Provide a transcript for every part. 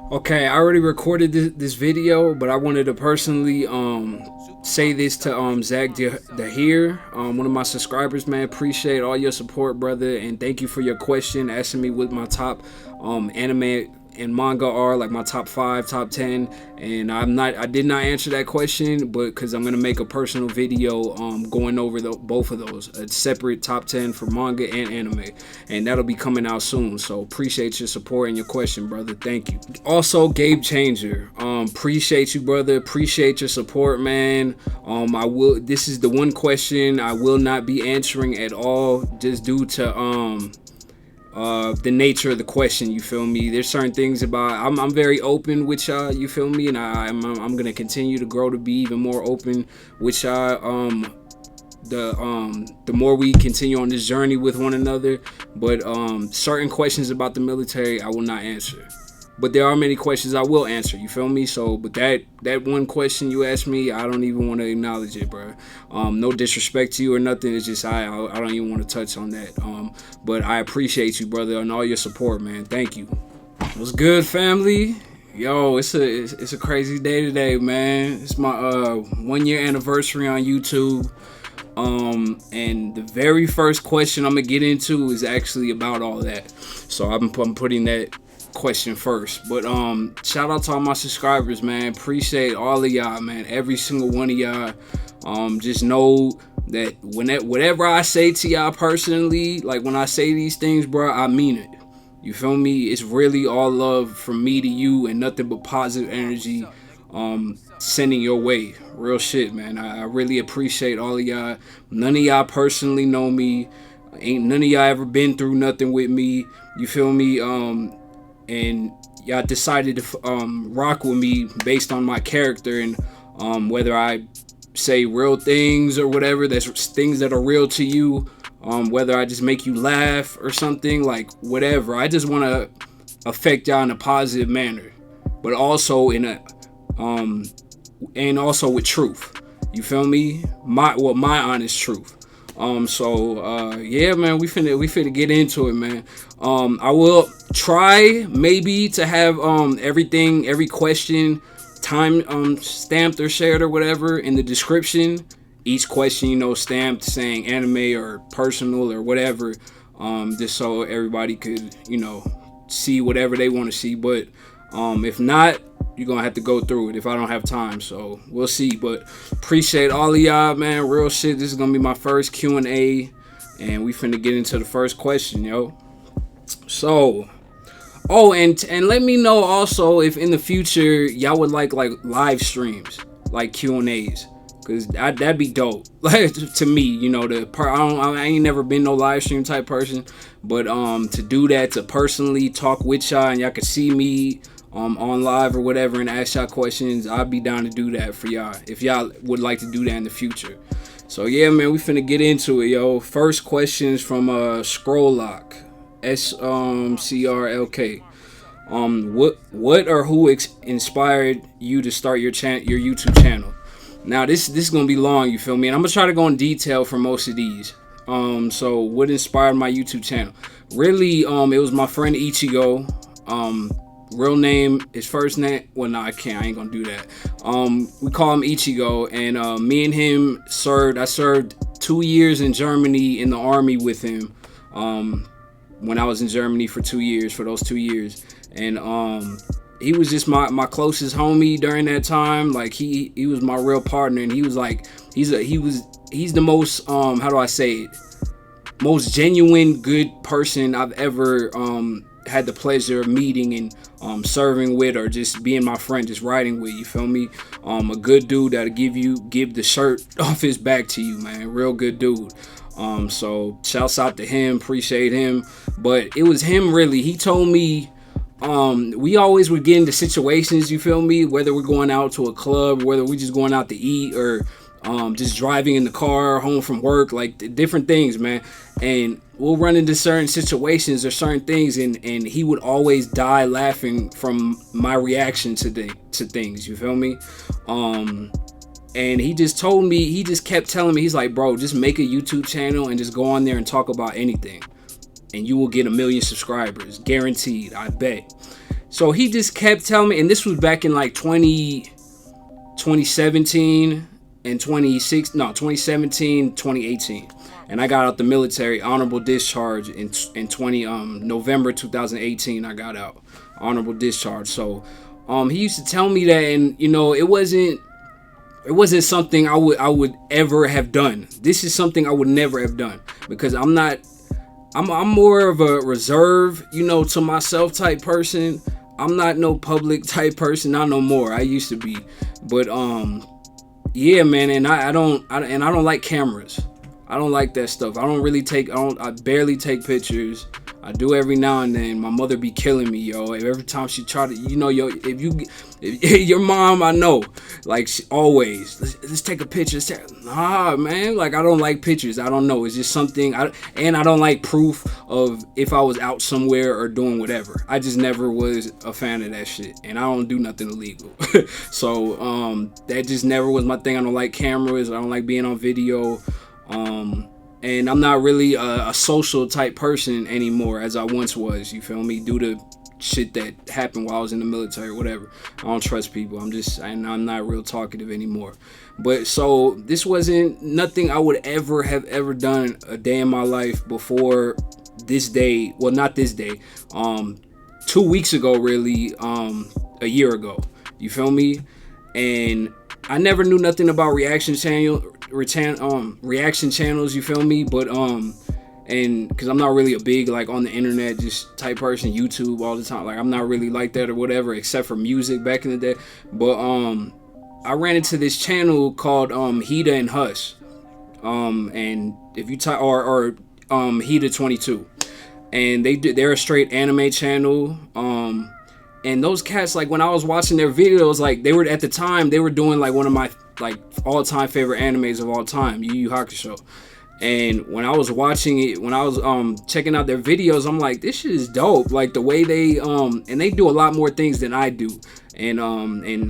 Okay, I already recorded this video, but I wanted to personally say this to Zach Dahir, one of my subscribers, man. Appreciate all your support, brother, and thank you for your question, asking me what my top anime and manga are, like my top 5, top 10. And I did not answer that question, but because I'm gonna make a personal video going over both of those, a separate top 10 for manga and anime, and that'll be coming out soon. So appreciate your support and your question, brother. Thank you. Also, Gabe Changer, appreciate you, brother. Appreciate your support, man. I will. This is the one question I will not be answering at all, just due to the nature of the question. You feel me? There's certain things about I'm very open with y'all. You feel me? And I'm gonna continue to grow to be even more open with y'all. The more we continue on this journey with one another, but certain questions about the military I will not answer. But there are many questions I will answer. You feel me? So, but that one question you asked me, I don't even want to acknowledge it, bro. No disrespect to you or nothing. It's just I don't even want to touch on that. But I appreciate you, brother, and all your support, man. Thank you. What's good, family? Yo, it's a crazy day today, man. It's my 1 year anniversary on YouTube. And the very first question I'm gonna get into is actually about all that. So I'm putting that question first. But shout out to all my subscribers, man. Appreciate all of y'all, man. Every single one of y'all. Just know that whatever I say to y'all personally, like when I say these things, bro, I mean it. You feel me? It's really all love from me to you and nothing but positive energy sending your way. Real shit, man. I really appreciate all of y'all. None of y'all personally know me. Ain't none of y'all ever been through nothing with me. You feel me? And y'all decided to rock with me based on my character and whether I say real things or whatever, that's things that are real to you, whether I just make you laugh or something, like whatever. I just want to affect y'all in a positive manner, but also in a and also with truth. You feel me? My honest truth. Yeah, man, we finna get into it, man. I will try maybe to have every question time stamped or shared or whatever in the description. Each question, stamped saying anime or personal or whatever, just so everybody could, see whatever they want to see. But if not, you're gonna have to go through it if I don't have time, so we'll see. But appreciate all of y'all, man. Real shit. This is gonna be my first Q&A, and we finna get into the first question, yo. So, and let me know also if in the future y'all would like live streams, like Q&As, cause that'd be dope. Like to me, I ain't never been no live stream type person, but to do that, to personally talk with y'all and y'all can see me on live or whatever and ask y'all questions, I'd be down to do that for y'all if y'all would like to do that in the future. So yeah, man, we finna get into it, yo. First question is from Scrolllock, SCRLK. What or who inspired you to start your YouTube channel? Now this is gonna be long, you feel me, and I'm gonna try to go in detail for most of these. So what inspired my YouTube channel? Really, it was my friend Ichigo. Real name, his first name, well, no, I ain't gonna do that. We call him Ichigo, and me and him I served 2 years in Germany in the army with him, when I was in Germany for 2 years, for those 2 years. And he was just my closest homie during that time. Like he was my real partner, and he was like, he's the most, how do I say it, most genuine good person I've ever had the pleasure of meeting and serving with, or just being my friend, just riding with. You feel me? A good dude that'll give the shirt off his back to you, man. Real good dude. So shouts out to him, appreciate him. But it was him, really. He told me, we always would get into situations, you feel me, whether we're going out to a club, whether we're just going out to eat, or just driving in the car home from work, like different things, man. And we'll run into certain situations or certain things, and he would always die laughing from my reaction to things, you feel me? And he just kept telling me, he's like, bro, just make a YouTube channel and just go on there and talk about anything, and you will get 1 million subscribers, guaranteed, I bet. So he just kept telling me, and this was back in like 2017 and 2017, 2018. And I got out the military, honorable discharge in November 2018. I got out, honorable discharge. So he used to tell me that, and you know, it wasn't something I would ever have done. This is something I would never have done, because I'm more of a reserve, you know, to myself type person. I'm not no public type person, not no more. I used to be, but yeah, man. And I don't like cameras. I don't like that stuff. I barely take pictures. I do every now and then. My mother be killing me, yo. Every time she try to, you know, yo, if your mom, I know, like, she always, let's take a picture. Nah, man, like, I don't like pictures. I don't know. It's just something, and I don't like proof of if I was out somewhere or doing whatever. I just never was a fan of that shit, and I don't do nothing illegal. So, that just never was my thing. I don't like cameras. I don't like being on video. And I'm not really a social type person anymore as I once was, you feel me, due to shit that happened while I was in the military or whatever. I don't trust people. I'm not real talkative anymore. But so this wasn't nothing I would ever done a day in my life before this day. Well, not this day. 2 weeks ago, really, a year ago. You feel me? And I never knew nothing about reaction channels, you feel me? But and because I'm not really a big, like, on the internet just type person, YouTube all the time, like, I'm not really like that or whatever, except for music back in the day. But I ran into this channel called Hida and Hush, and if you type or Hida 22, and they're a straight anime channel. And those cats, like, when I was watching their videos, like, they were, at the time, they were doing, like, one of my, like, all-time favorite animes of all time, Yu Yu Hakusho. And when I was watching it, when I was checking out their videos, I'm like, this shit is dope. Like, the way they and they do a lot more things than I do. And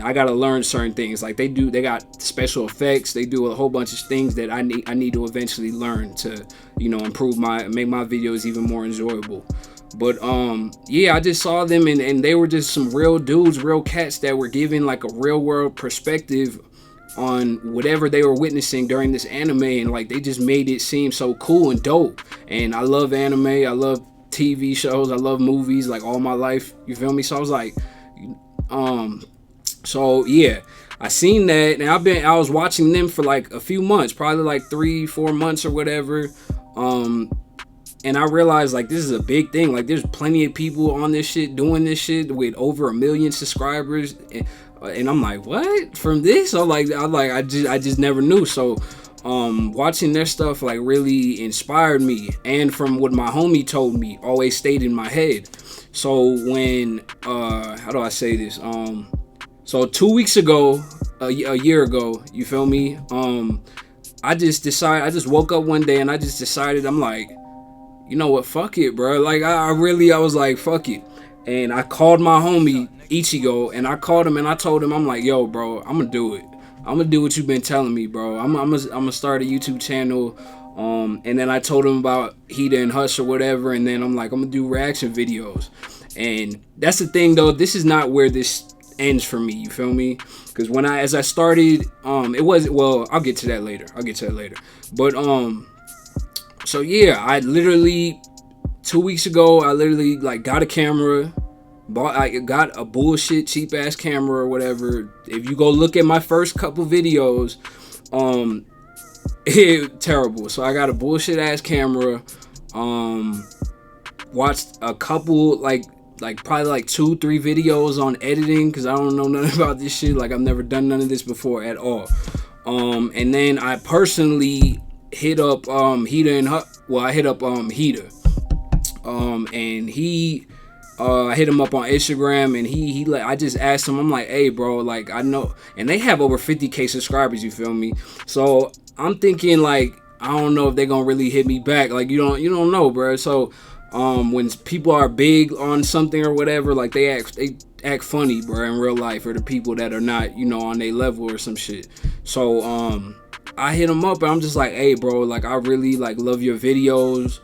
I gotta learn certain things. Like, they got special effects. They do a whole bunch of things that I need to eventually learn to, you know, make my videos even more enjoyable. But yeah, I just saw them, and they were just some real dudes, real cats that were giving, like, a real world perspective on whatever they were witnessing during this anime, and, like, they just made it seem so cool and dope. And I love anime, I love TV shows, I love movies, like, all my life, you feel me? So I was like, so yeah, I seen that, and I was watching them for like a few months, probably like 3-4 months or whatever. And I realized, like, this is a big thing. Like, there's plenty of people on this shit doing this shit with over 1 million subscribers, and I'm like, what? From this? I just never knew. So watching their stuff, like, really inspired me, and from what my homie told me, always stayed in my head. So when how do I say this? So 2 weeks ago, a year ago, you feel me? I just woke up one day and I just decided, I'm like, you know what, fuck it, bro. Like, I was like, fuck it. And I called my homie Ichigo, and I called him and I told him, I'm like, yo, bro, I'm gonna do it. I'm gonna do what you've been telling me, bro. I'm gonna start a YouTube channel. And then I told him about Hida and Hush or whatever, and then I'm like, I'm gonna do reaction videos. And that's the thing, though, this is not where this ends for me, you feel me? Because as I started, it wasn't, well, I'll get to that later. But so yeah, I literally 2 weeks ago, I literally, like, got a camera, I got a bullshit cheap ass camera or whatever. If you go look at my first couple videos, terrible. So I got a bullshit ass camera, watched a couple, like probably like 2-3 videos on editing, because I don't know nothing about this shit. Like, I've never done none of this before at all. And then I personally hit up Hida and I hit up Hida, and I hit him up on Instagram, and he like, I just asked him, I'm like, hey, bro, like, I know, and they have over 50K subscribers, you feel me? So I'm thinking, like, I don't know if they're gonna really hit me back. Like, you don't know, bro. So when people are big on something or whatever, like, they act funny, bro, in real life, or the people that are not, you know, on their level or some shit. So I hit him up, and I'm just like, hey, bro, like, I really, like, love your videos.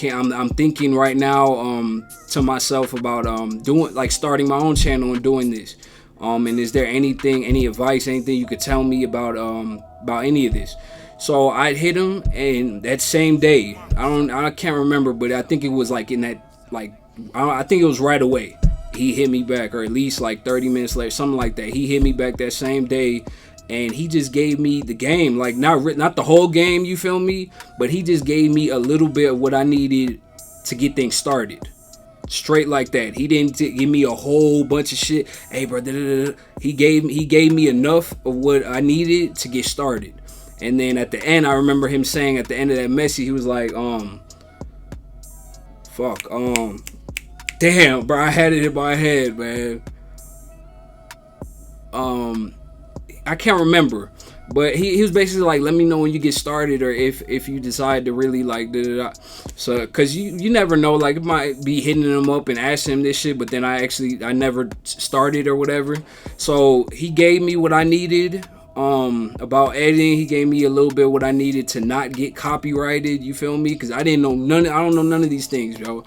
I'm thinking right now to myself about doing, like, starting my own channel and doing this. And is there anything, any advice, anything you could tell me about any of this? So I hit him, and that same day, I can't remember, but I think it was like in that, like, I think it was right away. He hit me back, or at least like 30 minutes later, something like that. He hit me back that same day, and he just gave me the game, like not the whole game, you feel me? But he just gave me a little bit of what I needed to get things started. Straight like that. He didn't give me a whole bunch of shit. Hey, bro, he gave me enough of what I needed to get started. And then at the end, I remember him saying at the end of that message, he was like, damn, bro, I had it in my head, man. I can't remember, but he was basically like, let me know when you get started, or if you decide to really like so, cause you never know, like, it might be hitting him up and asking him this shit, but then I never started or whatever. So he gave me what I needed about editing. He gave me a little bit what I needed to not get copyrighted, you feel me? Cause I don't know none of these things, yo.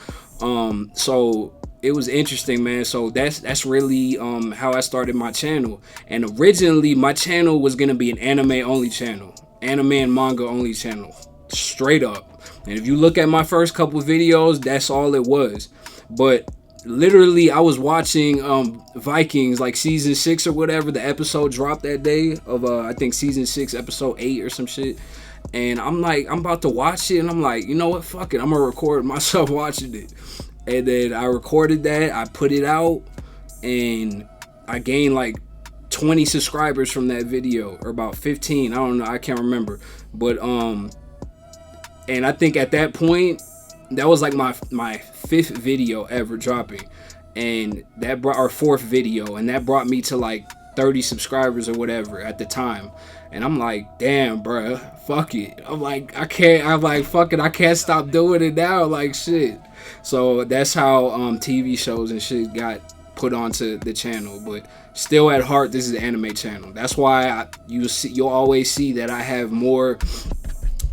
So it was interesting, man. So that's really how I started my channel. And originally my channel was gonna be an anime only channel, anime and manga only channel, straight up. And if you look at my first couple videos, that's all it was. But literally, I was watching Vikings, like season 6 or whatever. The episode dropped that day of I think season 6 episode 8 or some shit. And I'm like, I'm about to watch it, and I'm like, you know what, fuck it, I'm gonna record myself watching it. And then I recorded that, I put it out, and I gained like 20 subscribers from that video, or about 15, I don't know, I can't remember. But and I think at that point, that was like my 5th video ever dropping, and that brought our 4th video, and that brought me to like 30 subscribers or whatever at the time. And I'm like, damn, bruh, fuck it. I'm like, fuck it, I can't stop doing it now, like, shit. So that's how TV shows and shit got put onto the channel. But still, at heart, this is an anime channel. That's why you'll always see that I have more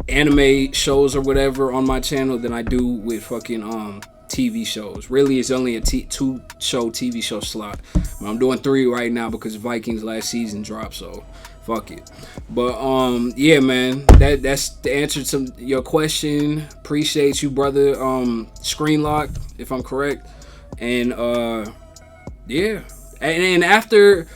anime shows or whatever on my channel than I do with fucking TV shows. Really, it's only a 2-show TV show slot. But I'm doing 3 right now because Vikings last season dropped, so fuck it. But yeah, man, that's the answer to your question. Appreciate you, brother. Screen lock, if I'm correct. And yeah, and after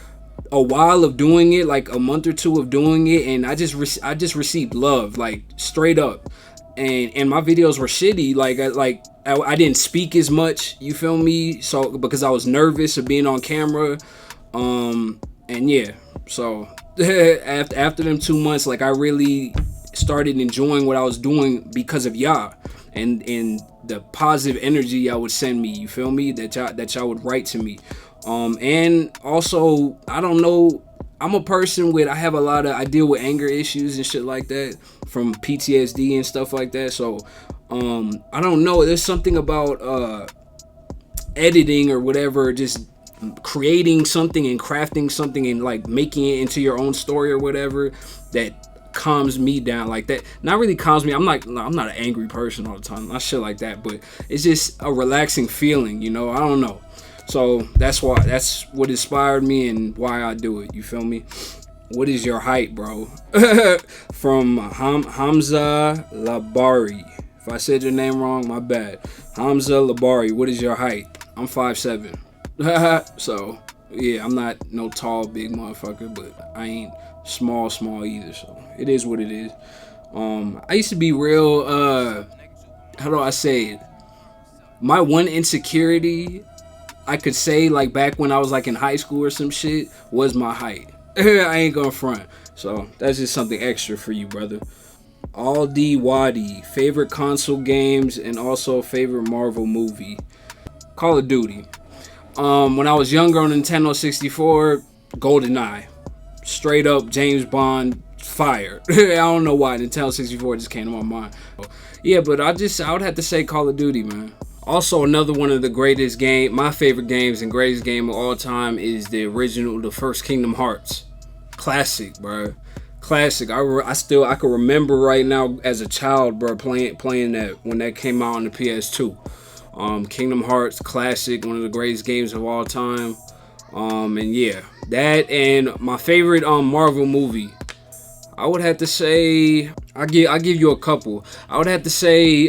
a while of doing it, like a month or 2 of doing it, and I just received love, like, straight up. And my videos were shitty, like I didn't speak as much, you feel me? So because I was nervous of being on camera, and yeah, so after them 2 months, like, I really started enjoying what I was doing because of y'all and the positive energy y'all would send me, you feel me? That y'all would write to me. And also, I don't know, I'm a person I deal with anger issues and shit like that from PTSD and stuff like that. So I don't know, there's something about editing or whatever, just creating something and crafting something and like making it into your own story or whatever, that calms me down. Like, that not really calms me, I'm not an angry person all the time, not shit like that, but it's just a relaxing feeling, you know? I don't know. So that's what inspired me and why I do it, you feel me? What is your height, bro? From Hamza Labari. If I said your name wrong, my bad. Hamza Labari, what is your height? I'm 5'7". So yeah, I'm not no tall big motherfucker, but I ain't small either, so it is what it is. I used to be real, how do I say it? My one insecurity, I could say, like, back when I was like in high school or some shit, was my height. I ain't gonna front. So that's just something extra for you, brother. Aldi Wadi, favorite console games and also favorite Marvel movie. Call of Duty. When I was younger on Nintendo 64, GoldenEye. Straight up James Bond, fire. I don't know why, Nintendo 64 just came to my mind. Yeah, but I would have to say Call of Duty, man. Also, another one of the greatest my favorite games and greatest game of all time is the first Kingdom Hearts. Classic, bro. Classic. I can remember right now as a child, bro, playing that when that came out on the PS2. Kingdom Hearts, classic, one of the greatest games of all time. And yeah, that and my favorite Marvel movie. I would have to say I give you a couple. I would have to say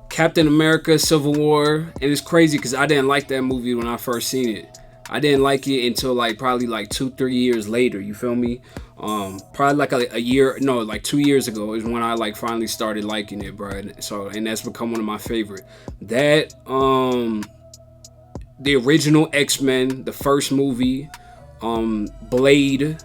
Captain America: Civil War, and it's crazy because I didn't like that movie when I first seen it. I didn't like it until probably 2-3 years later. You feel me? Probably a year, no, 2 years ago is when I finally started liking it, bro. And that's become one of my favorite. That the original X-Men, the first movie, Blade.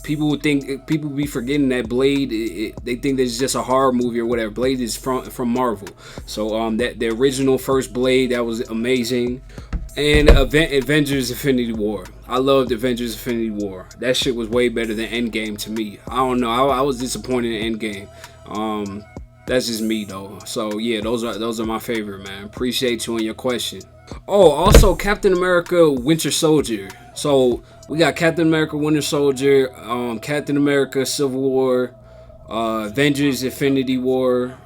People be forgetting that Blade. They think that it's just a horror movie or whatever. Blade is from Marvel. So that the original first Blade, that was amazing. And Avengers Infinity War. I loved Avengers Infinity War. That shit was way better than Endgame to me. I don't know. I was disappointed in Endgame. That's just me though. So yeah, those are my favorite, man. Appreciate you on your question. Oh, also Captain America: Winter Soldier. So we got Captain America: Winter Soldier, Captain America: Civil War, Avengers Infinity War,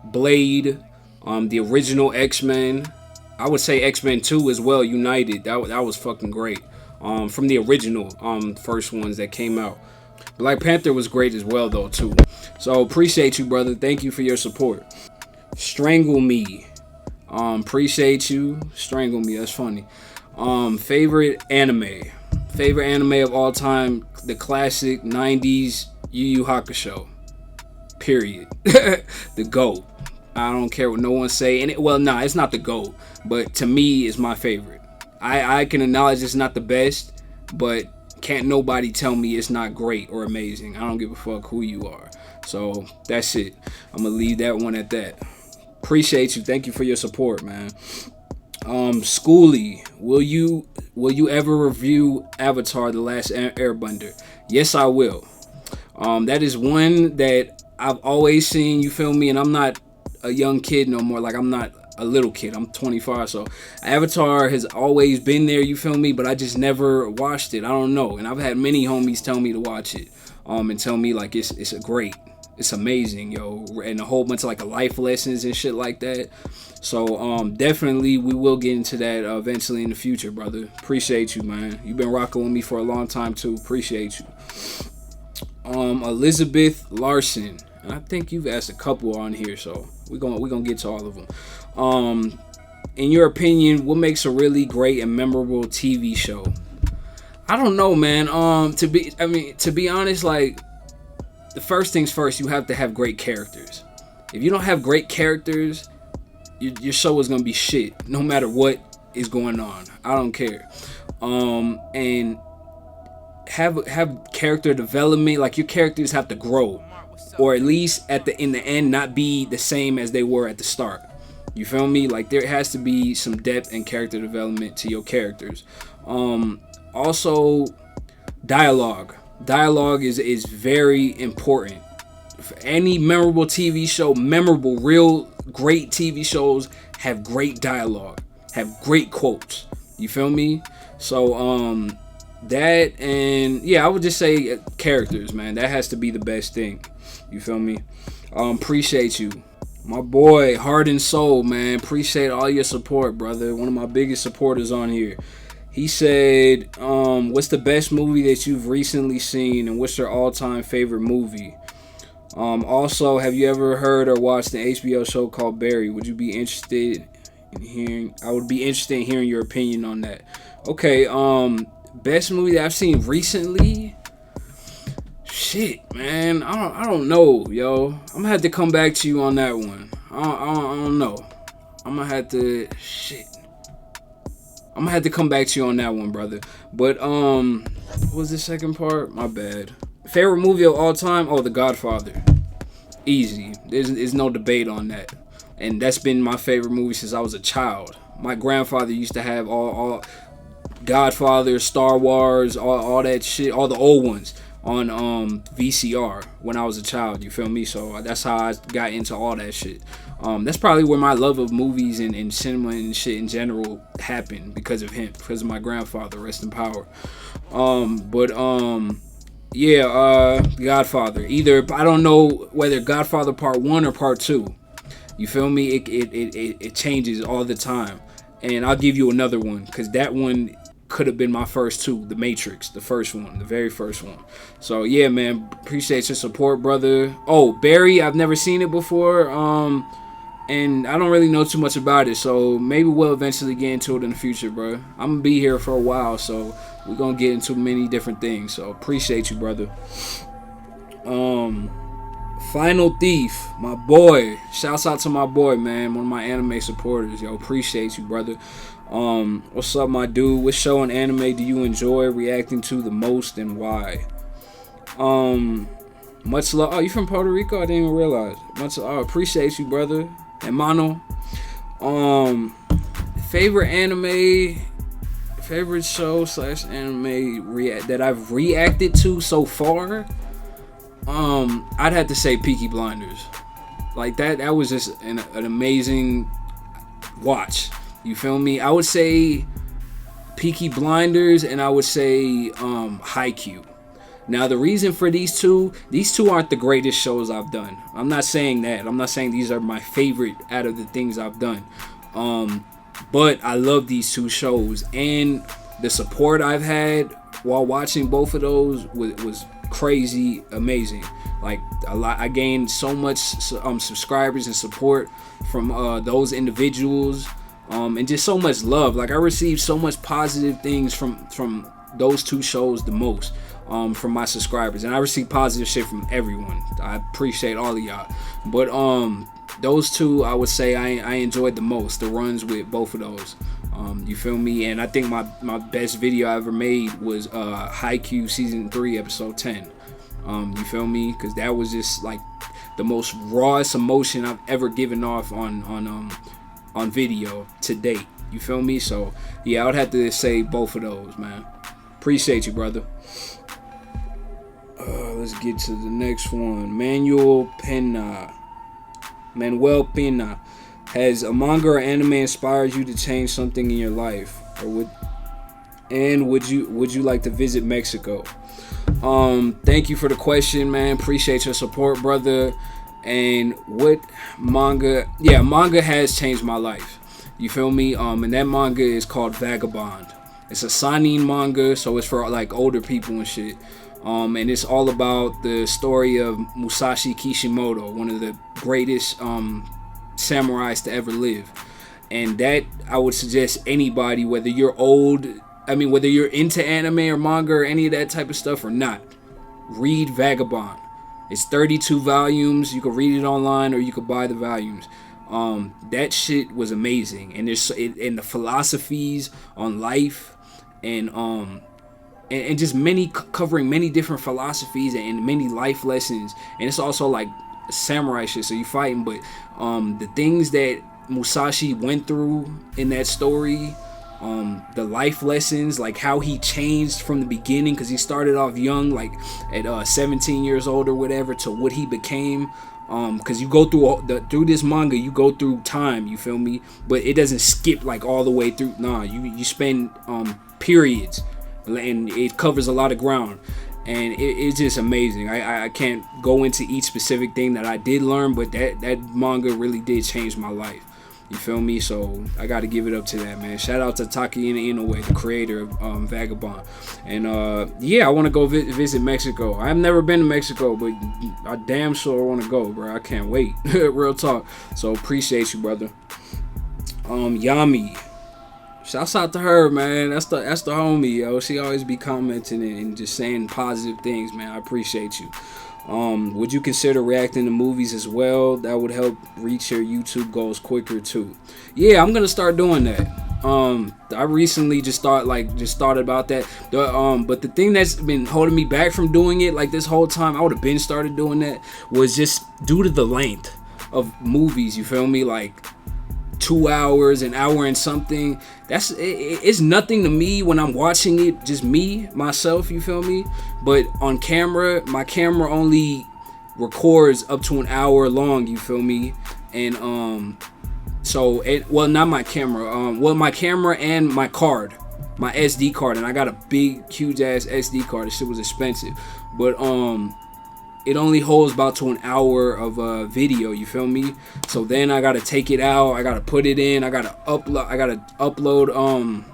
Blade, the original X-Men. I would say X-Men 2 as well, United. That was fucking great. From the original first ones that came out. Black Panther was great as well though too. So appreciate you, brother. Thank you for your support. Strangle Me. Appreciate you. Strangle Me. That's funny. Favorite anime. Favorite anime of all time. The classic 90s Yu Yu Hakusho. Period. The GOAT. I don't care what no one say. And it's not the GOAT, but to me, it's my favorite. I can acknowledge it's not the best, but can't nobody tell me it's not great or amazing. I don't give a fuck who you are. So that's it. I'm gonna leave that one at that. Appreciate you. Thank you for your support, man. Schoolie, will you ever review Avatar: The Last Airbender? Yes, I will. That is one that I've always seen. You feel me? And I'm not a young kid no more. I'm not a little kid. I'm 25, so Avatar has always been there. You feel me? But I just never watched it. I don't know. And I've had many homies tell me to watch it, and tell me it's a great, it's amazing, yo, and a whole bunch of life lessons and shit like that. So definitely we will get into that eventually in the future, brother. Appreciate you, man. You've been rocking with me for a long time too. Appreciate you. Elizabeth Larson. And I think you've asked a couple on here, so we're gonna get to all of them. In your opinion, what makes a really great and memorable TV show? I don't know, man. To be honest, the first things first, you have to have great characters. If you don't have great characters, your show is gonna be shit, no matter what is going on. I don't care. And have character development. Your characters have to grow, or at least in the end not be the same as they were at the start. You feel me? There has to be some depth and character development to your characters. Also, dialogue is very important for any memorable TV show. Real great TV shows have great dialogue, have great quotes. You feel me? So that, and yeah, I would just say characters, man. That has to be the best thing. You feel me? Appreciate you, my boy, Heart and Soul, man. Appreciate all your support, brother. One of my biggest supporters on here. He said, what's the best movie that you've recently seen, and what's your all-time favorite movie? Also, have you ever heard or watched an HBO show called Barry? Would you be interested in hearing? I would be interested in hearing your opinion on that. Okay, best movie that I've seen recently? Shit, man, I don't know, yo. I'm gonna have to come back to you on that one. I don't know. I'm gonna have to come back to you on that one, brother. But what was the second part? My bad. Favorite movie of all time? Oh, The Godfather. Easy. There's no debate on that. And that's been my favorite movie since I was a child. My grandfather used to have all Godfather, Star Wars, all that shit, all the old ones on VCR when I was a child. You feel me? So that's how I got into all that shit. That's probably where my love of movies and cinema and shit in general happened, because of him, because of my grandfather. Rest in power. Yeah, Godfather. Either, I don't know whether Godfather Part 1 or Part 2. You feel me? It changes all the time. And I'll give you another one, because that one could have been my first two. The Matrix, the first one, the very first one. So yeah, man, appreciate your support, brother. Oh, Barry, I've never seen it before. And I don't really know too much about it, so maybe we'll eventually get into it in the future, bro. I'm gonna be here for a while, so we're gonna get into many different things. So appreciate you, brother. Final Thief, my boy. Shouts out to my boy, man. One of my anime supporters. Yo, appreciate you, brother. What's up, my dude? What show and anime do you enjoy reacting to the most, and why? Much love. Oh, you from Puerto Rico? I didn't even realize. Appreciate you, brother. Hermano. Favorite anime, favorite show / anime that I've reacted to so far. I'd have to say Peaky Blinders. Like that was just an amazing watch. You feel me? I would say Peaky Blinders, and I would say Haikyuu. Now, the reason for these two aren't the greatest shows I've done. I'm not saying that. I'm not saying these are my favorite out of the things I've done. But I love these two shows, and the support I've had while watching both of those was crazy amazing. Like I gained so much subscribers and support from those individuals, and just so much love. Like I received so much positive things from those two shows the most. From my subscribers, and I receive positive shit from everyone. I appreciate all of y'all, but those two I would say I enjoyed the most, the runs with both of those. You feel me? And I think my best video I ever made was Haikyuu season 3 episode 10. You feel me? Because that was just like the most rawest emotion I've ever given off on video to date. You feel me? So yeah, I would have to say both of those, man. Appreciate you, brother. Let's get to the next one. Manuel Pena. Has a manga or anime inspired you to change something in your life, or would you like to visit Mexico? Thank you for the question, man. Appreciate your support, brother. And what manga? Yeah, manga has changed my life. You feel me? And that manga is called Vagabond. It's a seinen manga, so it's for like older people and shit. And it's all about the story of Musashi Kishimoto, one of the greatest samurais to ever live. And that I would suggest anybody, whether you're whether you're into anime or manga or any of that type of stuff or not, read Vagabond. It's 32 volumes. You can read it online or you can buy the volumes. That shit was amazing, and and the philosophies on life, and just covering many different philosophies and many life lessons. And it's also like samurai shit, so you fighting, but the things that Musashi went through in that story, the life lessons, like how he changed from the beginning, because he started off young, like at 17 years old or whatever, to what he became. Because you go through this manga, you go through time, you feel me, but it doesn't skip like all the way through. Nah, you spend periods, and it covers a lot of ground, and it's just amazing. I can't go into each specific thing that I did learn, but that manga really did change my life. You feel me? So I got to give it up to that, man. Shout out to Takahiro Inoue, the creator of Vagabond. And yeah, I want to go visit Mexico. I've never been to Mexico, but I damn sure want to go, bro. I can't wait. Real talk. So appreciate you, brother. Yami. Shouts out to her, man. That's the homie, yo. She always be commenting and just saying positive things, man. I appreciate you. Would you consider reacting to movies as well? That would help reach your YouTube goals quicker too. Yeah, I'm gonna start doing that. I recently just thought about that. But the thing that's been holding me back from doing it, like this whole time, I would have been started doing that, was just due to the length of movies. You feel me? Like 2 hours, an hour and something. It's nothing to me when I'm watching it, just myself, you feel me? But on camera, my camera only records up to an hour long, you feel me? And not my camera, my camera and my card my SD card, and I got a big, huge ass SD card. This shit was expensive, but it only holds about to an hour of video, you feel me? So then I gotta take it out, I gotta put it in, I gotta upload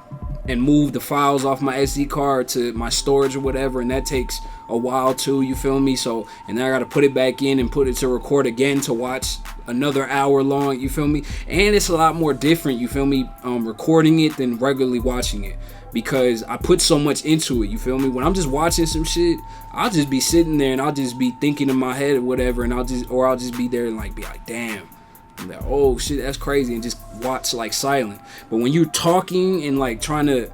and move the files off my SD card to my storage or whatever, and that takes a while too, you feel me? So, and then I gotta put it back in and put it to record again to watch another hour long, you feel me? And it's a lot more different, you feel me, recording it than regularly watching it, because I put so much into it, you feel me? When I'm just watching some shit, I'll just be sitting there and I'll just be thinking in my head or whatever, and I'll just be there and like be like, damn, I'm like, oh shit, that's crazy, and just watch like silent. But when you're talking and like trying to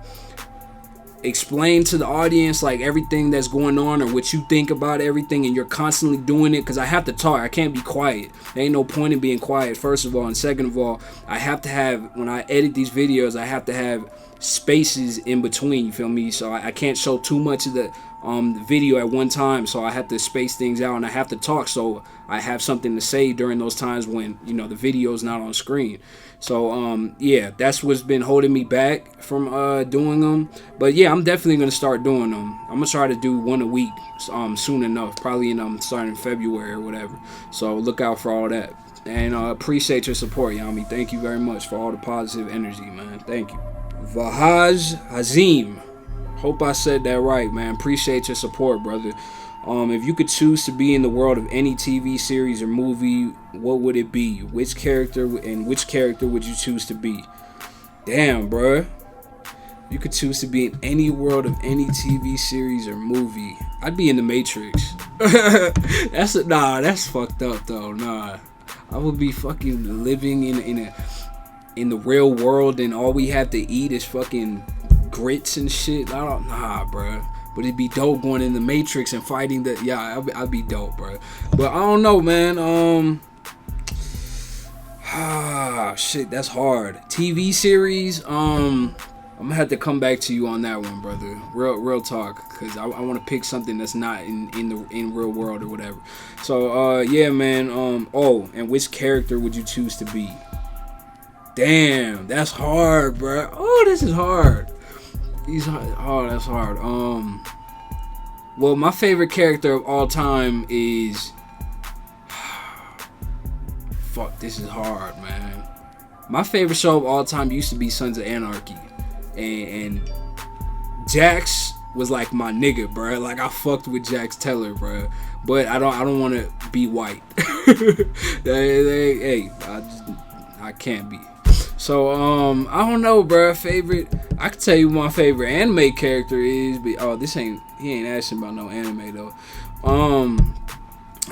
explain to the audience like everything that's going on or what you think about everything, and you're constantly doing it, because I have to talk, I can't be quiet. There ain't no point in being quiet, first of all, and second of all, I have to have, when I edit these videos, I have to have spaces in between, you feel me? So I can't show too much of the video at one time, so I have to space things out, and I have to talk so I have something to say during those times when, you know, the video's not on screen. So yeah, that's what's been holding me back from doing them. But yeah, I'm definitely gonna start doing them. I'm gonna try to do one a week soon enough, probably in starting in February or whatever. So look out for all that, and appreciate your support, Yami. Thank you very much for all the positive energy, man. Thank you. Vahaj Hazim, hope I said that right, man. Appreciate your support, brother. If you could choose to be in the world of any TV series or movie, what would it be? Which character would you choose to be? Damn, bruh. You could choose to be in any world of any TV series or movie. I'd be in the Matrix. That's fucked up though. Nah, I would be fucking living in the real world, and all we have to eat is fucking grits and shit. Nah, bruh. But it'd be dope going in the Matrix and fighting the, yeah, I'd be dope, bro. But I don't know, man. Shit, that's hard. TV series, I'm gonna have to come back to you on that one, brother. Real talk, because I want to pick something that's not in real world or whatever. So yeah, man. And which character would you choose to be? Damn, that's hard, bro. Oh, this is hard. That's hard. Well, my favorite character of all time is, fuck, this is hard, man. My favorite show of all time used to be Sons of Anarchy, and Jax was like my nigga, bro. Like, I fucked with Jax Teller, bro. But I don't want to be white. Hey, I can't be. So I don't know, bro. Favorite, I can tell you my favorite anime character is, but he ain't asking about no anime though. I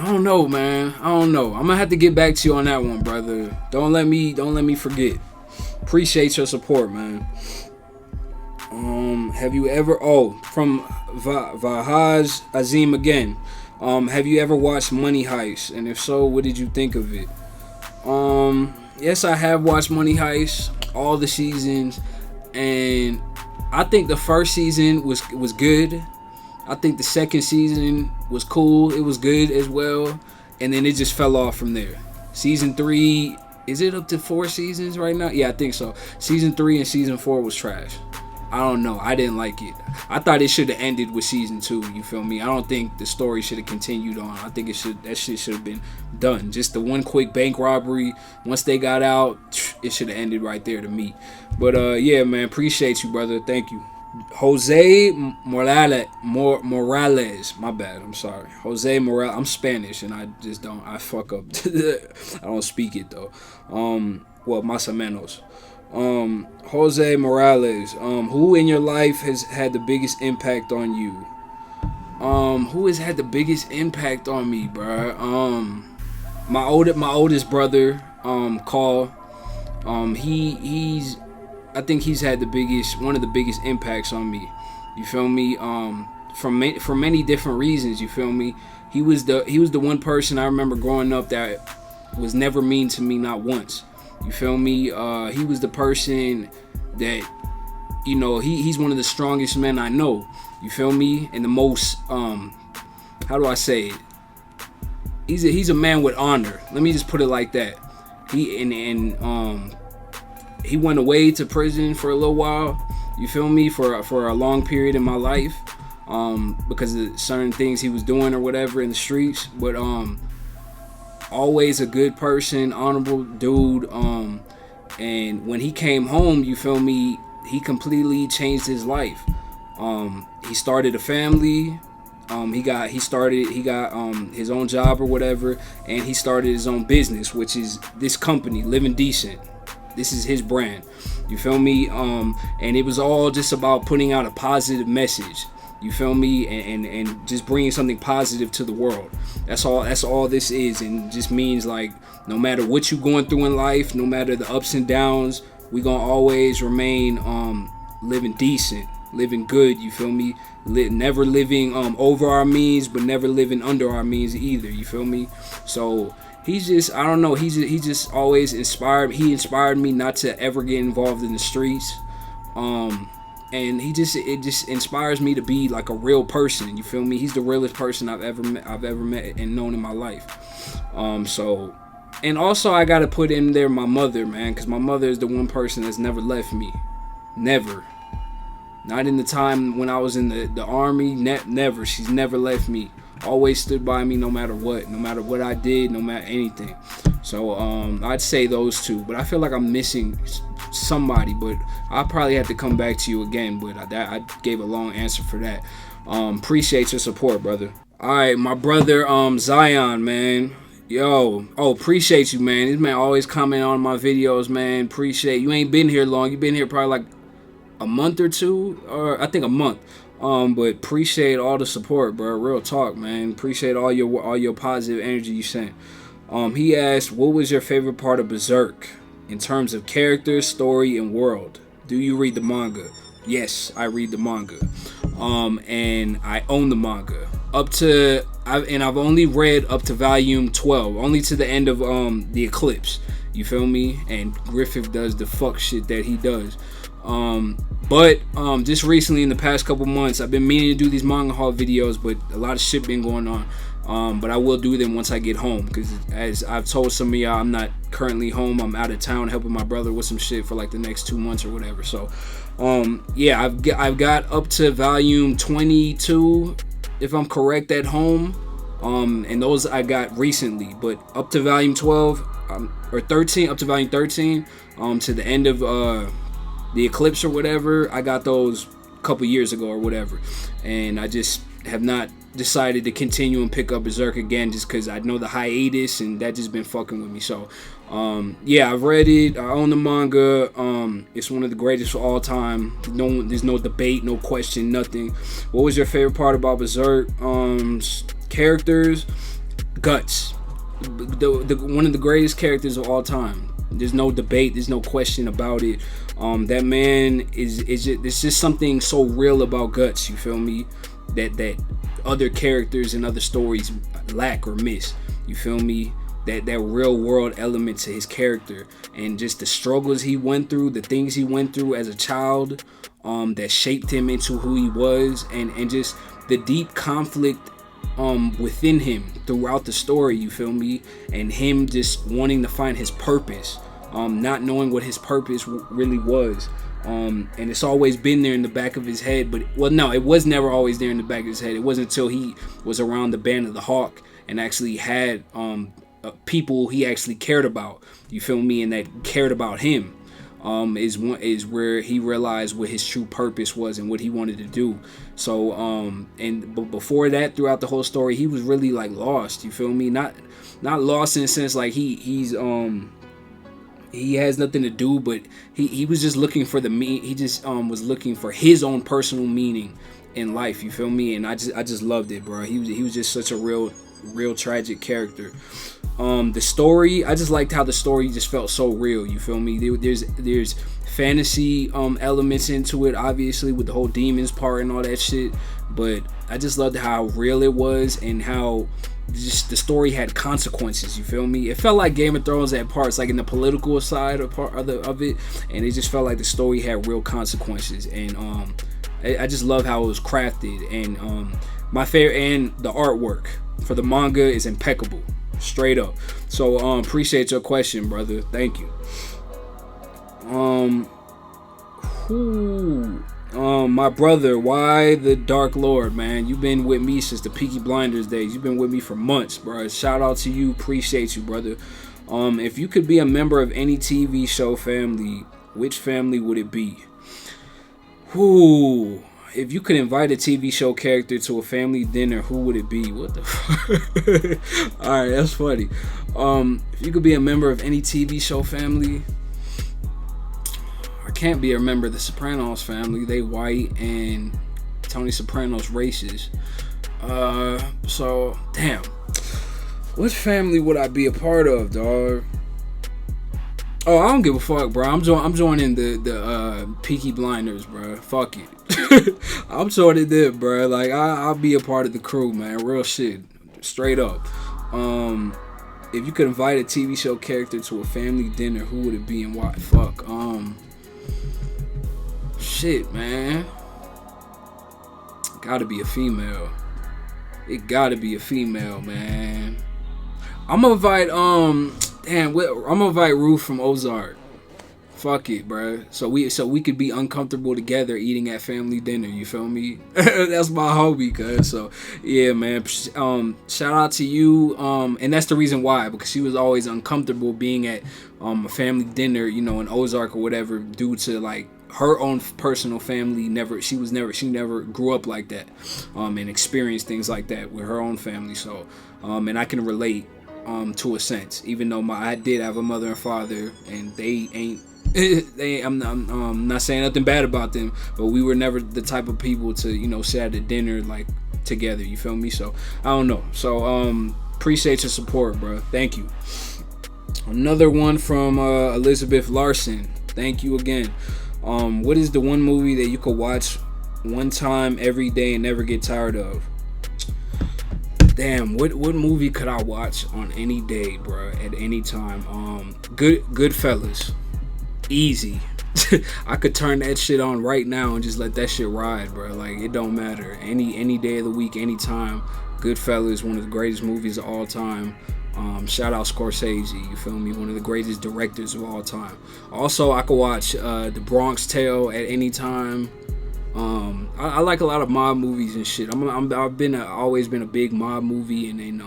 don't know, man. I don't know. I'm gonna have to get back to you on that one, brother. Don't let me forget. Appreciate your support, man. Have you ever, from Vahaj Azim again, have you ever watched Money Heist? And if so, what did you think of it? Yes, I have watched Money Heist, all the seasons, and I think the first season was good. I think the second season was cool. It was good as well, and then it just fell off from there. Season 3, is it up to 4 seasons right now? Yeah, I think so. Season 3 and season 4 was trash. I don't know. I didn't like it. I thought it should have ended with season 2. You feel me? I don't think the story should have continued on. I think that shit should have been done. Just the one quick bank robbery. Once they got out, it should have ended right there to me. But yeah, man, appreciate you, brother. Thank you. Jose Morales. My bad. I'm sorry. Jose Morales. I'm Spanish and I fuck up. I don't speak it though. Well, más o menos. Jose Morales, who in your life has had the biggest impact on you? Who has had the biggest impact on me, bruh? My oldest brother, Carl. I think he's had one of the biggest impacts on me. You feel me? For many different reasons. You feel me? He was the one person I remember growing up that was never mean to me, not once. You feel me? He was the person that, you know, he's one of the strongest men I know. You feel me? And the most, how do I say it? He's a man with honor. Let me just put it like that. He went away to prison for a little while. you feel me, for a long period in my life, because of certain things he was doing or whatever in the streets. But always a good person, honorable dude. And when he came home, you feel me, he completely changed his life. He started a family. He got his own job or whatever, and he started his own business, which is this company, Living Decent. This is his brand. You feel me? And it was all just about putting out a positive message. You feel me? And just bringing something positive to the world. That's all this is, and it just means like no matter what you're going through in life, no matter the ups and downs, we gonna always remain living decent, living good. You feel me? Never living over our means, but never living under our means either. You feel me? So he's just, I don't know, he just always inspired. He inspired me not to ever get involved in the streets. And it just inspires me to be like a real person. You feel me? He's the realest person I've ever met and known in my life. So, and also I gotta put in there my mother, man, because my mother is the one person that's never left me. Never. Not in the time when I was in the army. Never. She's never left me. Always stood by me no matter what I did, no matter anything. So I'd say those two, but I feel like I'm missing somebody, but I'll probably have to come back to you again. But I gave a long answer for that. Appreciate your support, brother. All right, my brother Zion, man. Yo, appreciate you, man. This man always comment on my videos, man. Appreciate you. Ain't been here long. You've been here probably like a month or two, or I think a month. But appreciate all the support, bro. Real talk, man. Appreciate all your positive energy you sent. He asked, what was your favorite part of Berserk in terms of characters, story, and world? Do you read the manga? Yes, I read the manga. And I own the manga. I've only read up to volume 12, only to the end of the Eclipse. You feel me? And Griffith does the fuck shit that he does. But just recently in the past couple months, I've been meaning to do these manga haul videos, but a lot of shit been going on. But I will do them once I get home, because as I've told some of y'all, I'm not currently home. I'm out of town helping my brother with some shit for like the next 2 months or whatever. So yeah, I've got up to volume 22, if I'm correct, at home. And those I got recently, but up to volume 12 or 13, up to volume 13, to the end of the Eclipse or whatever, I got those a couple years ago or whatever, and I just have not decided to continue and pick up Berserk again, just because I know the hiatus and that just been fucking with me. So yeah, I've read it. I own the manga. It's one of the greatest of all time. There's no debate, no question, nothing. What was your favorite part about Berserk? Characters, Guts, one of the greatest characters of all time. There's no debate, there's no question about it. That man is just, there's just something so real about Guts, you feel me, that other characters and other stories lack or miss. You feel me? That real world element to his character, and just the struggles he went through, the things he went through as a child, that shaped him into who he was, and just the deep conflict within him throughout the story, you feel me, and him just wanting to find his purpose, not knowing what his purpose really was, and it's always been there in the back of his head, but well, no, it was never always there in the back of his head. It wasn't until he was around the Band of the Hawk and actually had people he actually cared about, you feel me, and that cared about him, is where he realized what his true purpose was and what he wanted to do. So but before that, throughout the whole story, he was really like lost, you feel me, not lost in the sense like he has nothing to do, but he was just looking for he just was looking for his own personal meaning in life, you feel me, and I just loved it, bro. He was just such a real tragic character. The story, I just liked how the story just felt so real, you feel me. There's fantasy elements into it, obviously, with the whole demons part and all that shit, but I just loved how real it was and how just the story had consequences, you feel me. It felt like Game of Thrones at parts, like in the political side of it, and it just felt like the story had real consequences, and I just love how it was crafted, and my favorite, and the artwork for the manga is impeccable, straight up. So appreciate your question, brother. Thank you. My brother, why the Dark Lord, man? You've been with me since the Peaky Blinders days. You've been with me for months, bro. Shout out to you. Appreciate you, brother. If you could be a member of any TV show family, which family would it be? Whoo. If you could invite a TV show character to a family dinner, who would it be? What the fuck? Alright, that's funny. If you could be a member of any TV show family, I can't be a member of the Sopranos family. They white and Tony Soprano's racist. So, damn. What family would I be a part of, dog? Oh, I don't give a fuck, bro. I'm joining the Peaky Blinders, bro. Fuck it. I'm joining them, bro. Like I'll be a part of the crew, man. Real shit, straight up. If you could invite a TV show character to a family dinner, who would it be and why? Fuck. Shit, man. Gotta be a female. It gotta be a female, man. I'm gonna invite I'm gonna invite Ruth from Ozark. Fuck it, bro. So we could be uncomfortable together eating at family dinner. You feel me? That's my hobby, cuz. So yeah, man. Shout out to you. And that's the reason why, because she was always uncomfortable being at a family dinner, you know, in Ozark or whatever, due to like her own personal family. She never grew up like that, and experienced things like that with her own family. So and I can relate to a sense, even though I did have a mother and father, and they ain't. I'm not saying nothing bad about them, but we were never the type of people to, you know, sit at a dinner like together. You feel me? So I don't know. So appreciate your support, bro. Thank you. Another one from Elizabeth Larson. Thank you again. What is the one movie that you could watch one time every day and never get tired of? Damn, what movie could I watch on any day, bro? At any time? Goodfellas. Easy. I could turn that shit on right now and just let that shit ride, bro. Like, it don't matter. Any day of the week, any time. Goodfellas, one of the greatest movies of all time. Shout out Scorsese, you feel me? One of the greatest directors of all time. Also, I could watch The Bronx Tale at any time. I like a lot of mob movies and shit. I've always been a big mob movie and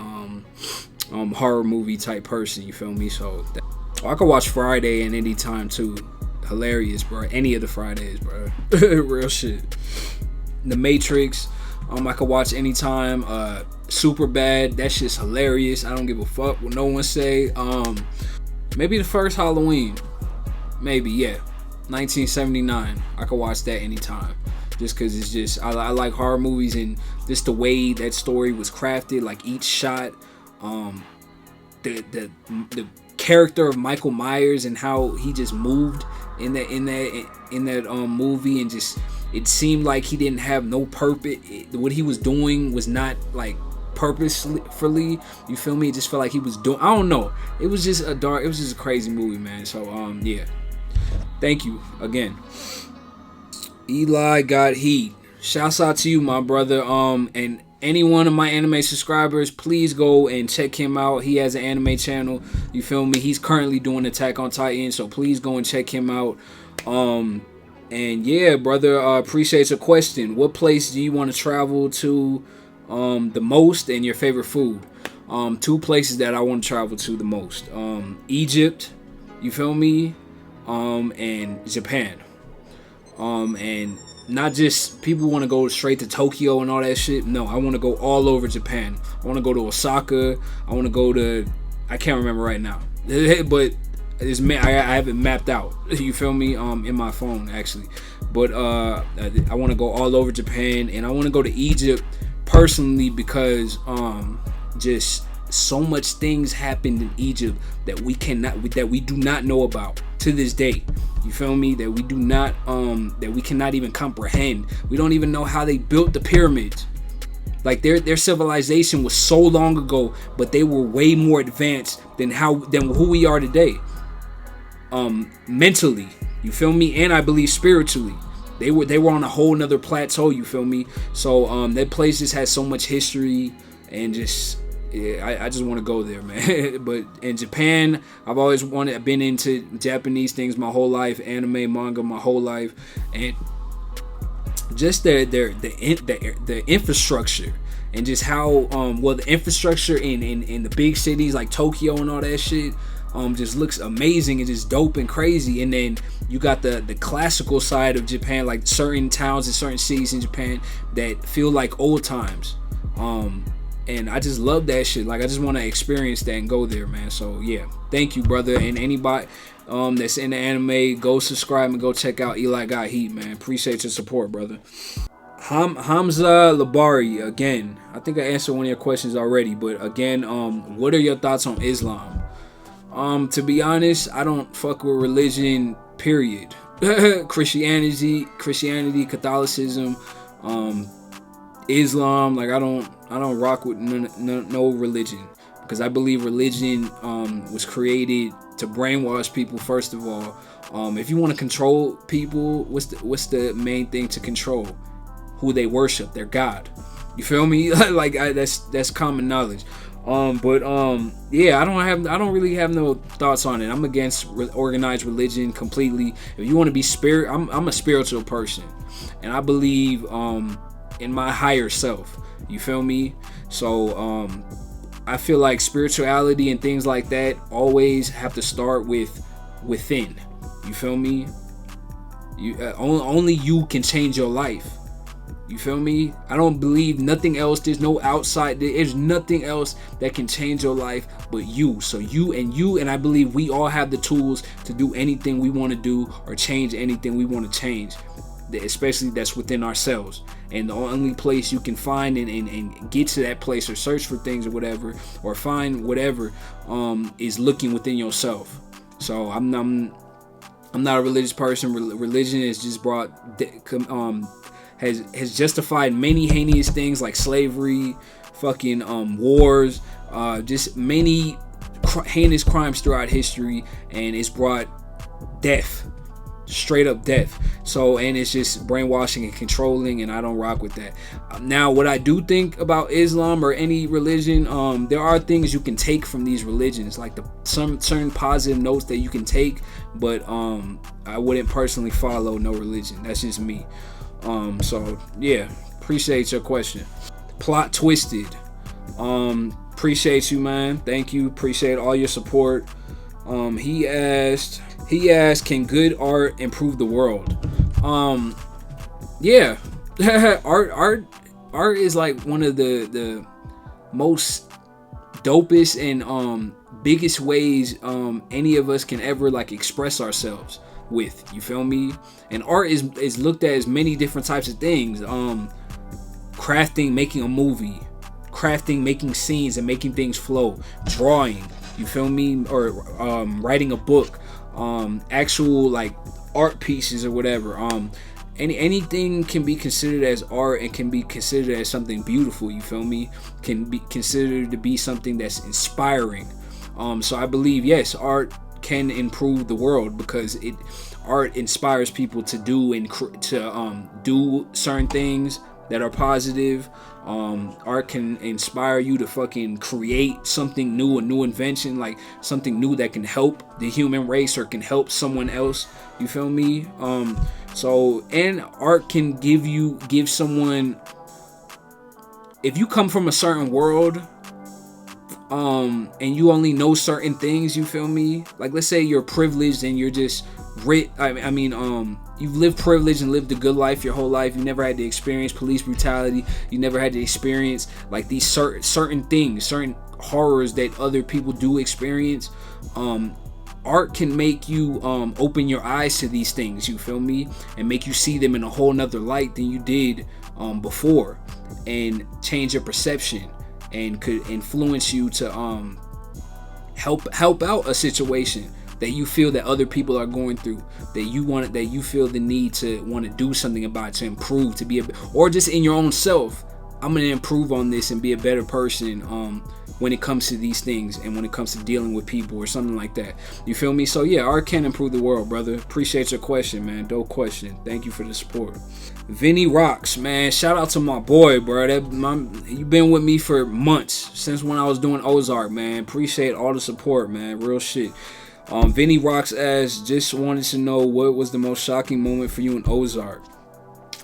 horror movie type person. You feel me? So I could watch Friday and any time too. Hilarious, bro. Any of the Fridays, bro. Real shit. The Matrix. I could watch anytime. Superbad. That shit's hilarious. I don't give a fuck what no one say. Maybe the first Halloween. Maybe, yeah. 1979. I could watch that anytime. Just because it's just, I like horror movies and just the way that story was crafted, like each shot, the character of Michael Myers and how he just moved in that movie, and just it seemed like he didn't have no purpose. What he was doing was not like purposefully. You feel me? It just felt like he was doing. I don't know. It was just a crazy movie, man. So yeah. Thank you again. Eli got heat. Shouts out to you, my brother. And any one of my anime subscribers, please go and check him out. He has an anime channel. You feel me? He's currently doing Attack on Titan, so please go and check him out. And yeah, brother, appreciate your question. What place do you want to travel to the most, and your favorite food? Two places that I want to travel to the most. Egypt, you feel me? And Japan. And not just people want to go straight to Tokyo and all that shit. No, I want to go all over Japan. I want to go to Osaka. I want to go to, I can't remember right now, but I have it mapped out. You feel me? In my phone actually. But I want to go all over Japan, and I want to go to Egypt personally because just so much things happened in Egypt that we do not know about to this day. You feel me? That we do not that we cannot even comprehend. We don't even know how they built the pyramids. Like their civilization was so long ago, but they were way more advanced than who we are today. Mentally, you feel me? And I believe spiritually. They were on a whole nother plateau, you feel me? So that place just has so much history, and just I just want to go there, man. But in Japan, I've been into Japanese things my whole life, anime, manga my whole life, and just the infrastructure, and just how well the infrastructure in the big cities like Tokyo and all that shit just looks amazing and just dope and crazy. And then you got the classical side of Japan, like certain towns and certain cities in Japan that feel like old times. And I just love that shit. Like, I just want to experience that and go there, man. So yeah, thank you, brother. And anybody that's in the anime, go subscribe and go check out Eli Got Heat, man. Appreciate your support, brother. Hamza Labari, again, I think I answered one of your questions already, but again, what are your thoughts on Islam? To be honest, I don't fuck with religion, period. Christianity, Catholicism, Islam, like I don't rock with no religion, because I believe religion was created to brainwash people. First of all, if you want to control people, what's the main thing to control? Who they worship, their God. You feel me? Like that's common knowledge. Yeah, I don't really have no thoughts on it. I'm against organized religion completely. If you want to be I'm a spiritual person, and I believe in my higher self. You feel me? So I feel like spirituality and things like that always have to start within. You feel me? Only you can change your life. You feel me? I don't believe nothing else. There's no outside. There's nothing else that can change your life but you. So you, and I believe we all have the tools to do anything we want to do or change anything we want to change, especially that's within ourselves. And the only place you can find and get to that place or search for things or whatever, or find whatever, is looking within yourself. So I'm not a religious person. Religion has just brought has justified many heinous things like slavery, fucking wars, just many heinous crimes throughout history, and it's brought death, straight up death. So, and it's just brainwashing and controlling, and I don't rock with that. Now, what I do think about Islam or any religion, there are things you can take from these religions, like some certain positive notes that you can take, but I wouldn't personally follow no religion. That's just me. So yeah, appreciate your question. Plot Twisted, appreciate you, man. Thank you. Appreciate all your support. He asked, can good art improve the world? Yeah. art is like one of the most dopest and biggest ways any of us can ever like express ourselves with. You feel me? And art is looked at as many different types of things. Crafting, making a movie, making scenes and making things flow, drawing, you feel me, or writing a book, actual like art pieces or whatever. Anything can be considered as art and can be considered as something beautiful. You feel me? Can be considered to be something that's inspiring. So I believe, yes, art can improve the world, because art inspires people to do do certain things that are positive. Art can inspire you to fucking create something new, a new invention, like something new that can help the human race or can help someone else. You feel me? So, and art can give someone, if you come from a certain world, and you only know certain things, you feel me? Like, let's say you're privileged and you're just rich. You've lived privileged and lived a good life your whole life. You never had to experience police brutality. You never had to experience like these certain things, certain horrors that other people do experience. Art can make you open your eyes to these things, you feel me? And make you see them in a whole nother light than you did before, and change your perception, and could influence you to help out a situation that you feel that other people are going through, that you feel the need to want to do something about, to improve, to be or just in your own self. I'm gonna improve on this and be a better person when it comes to these things, and when it comes to dealing with people or something like that. You feel me? So yeah, art can improve the world, brother. Appreciate your question, man. Dope question. Thank you for the support. Vinny Rocks, man. Shout out to my boy, bro. You been with me for months, since when I was doing Ozark, man. Appreciate all the support, man. Real shit. Vinny Rocks just wanted to know, what was the most shocking moment for you in Ozark?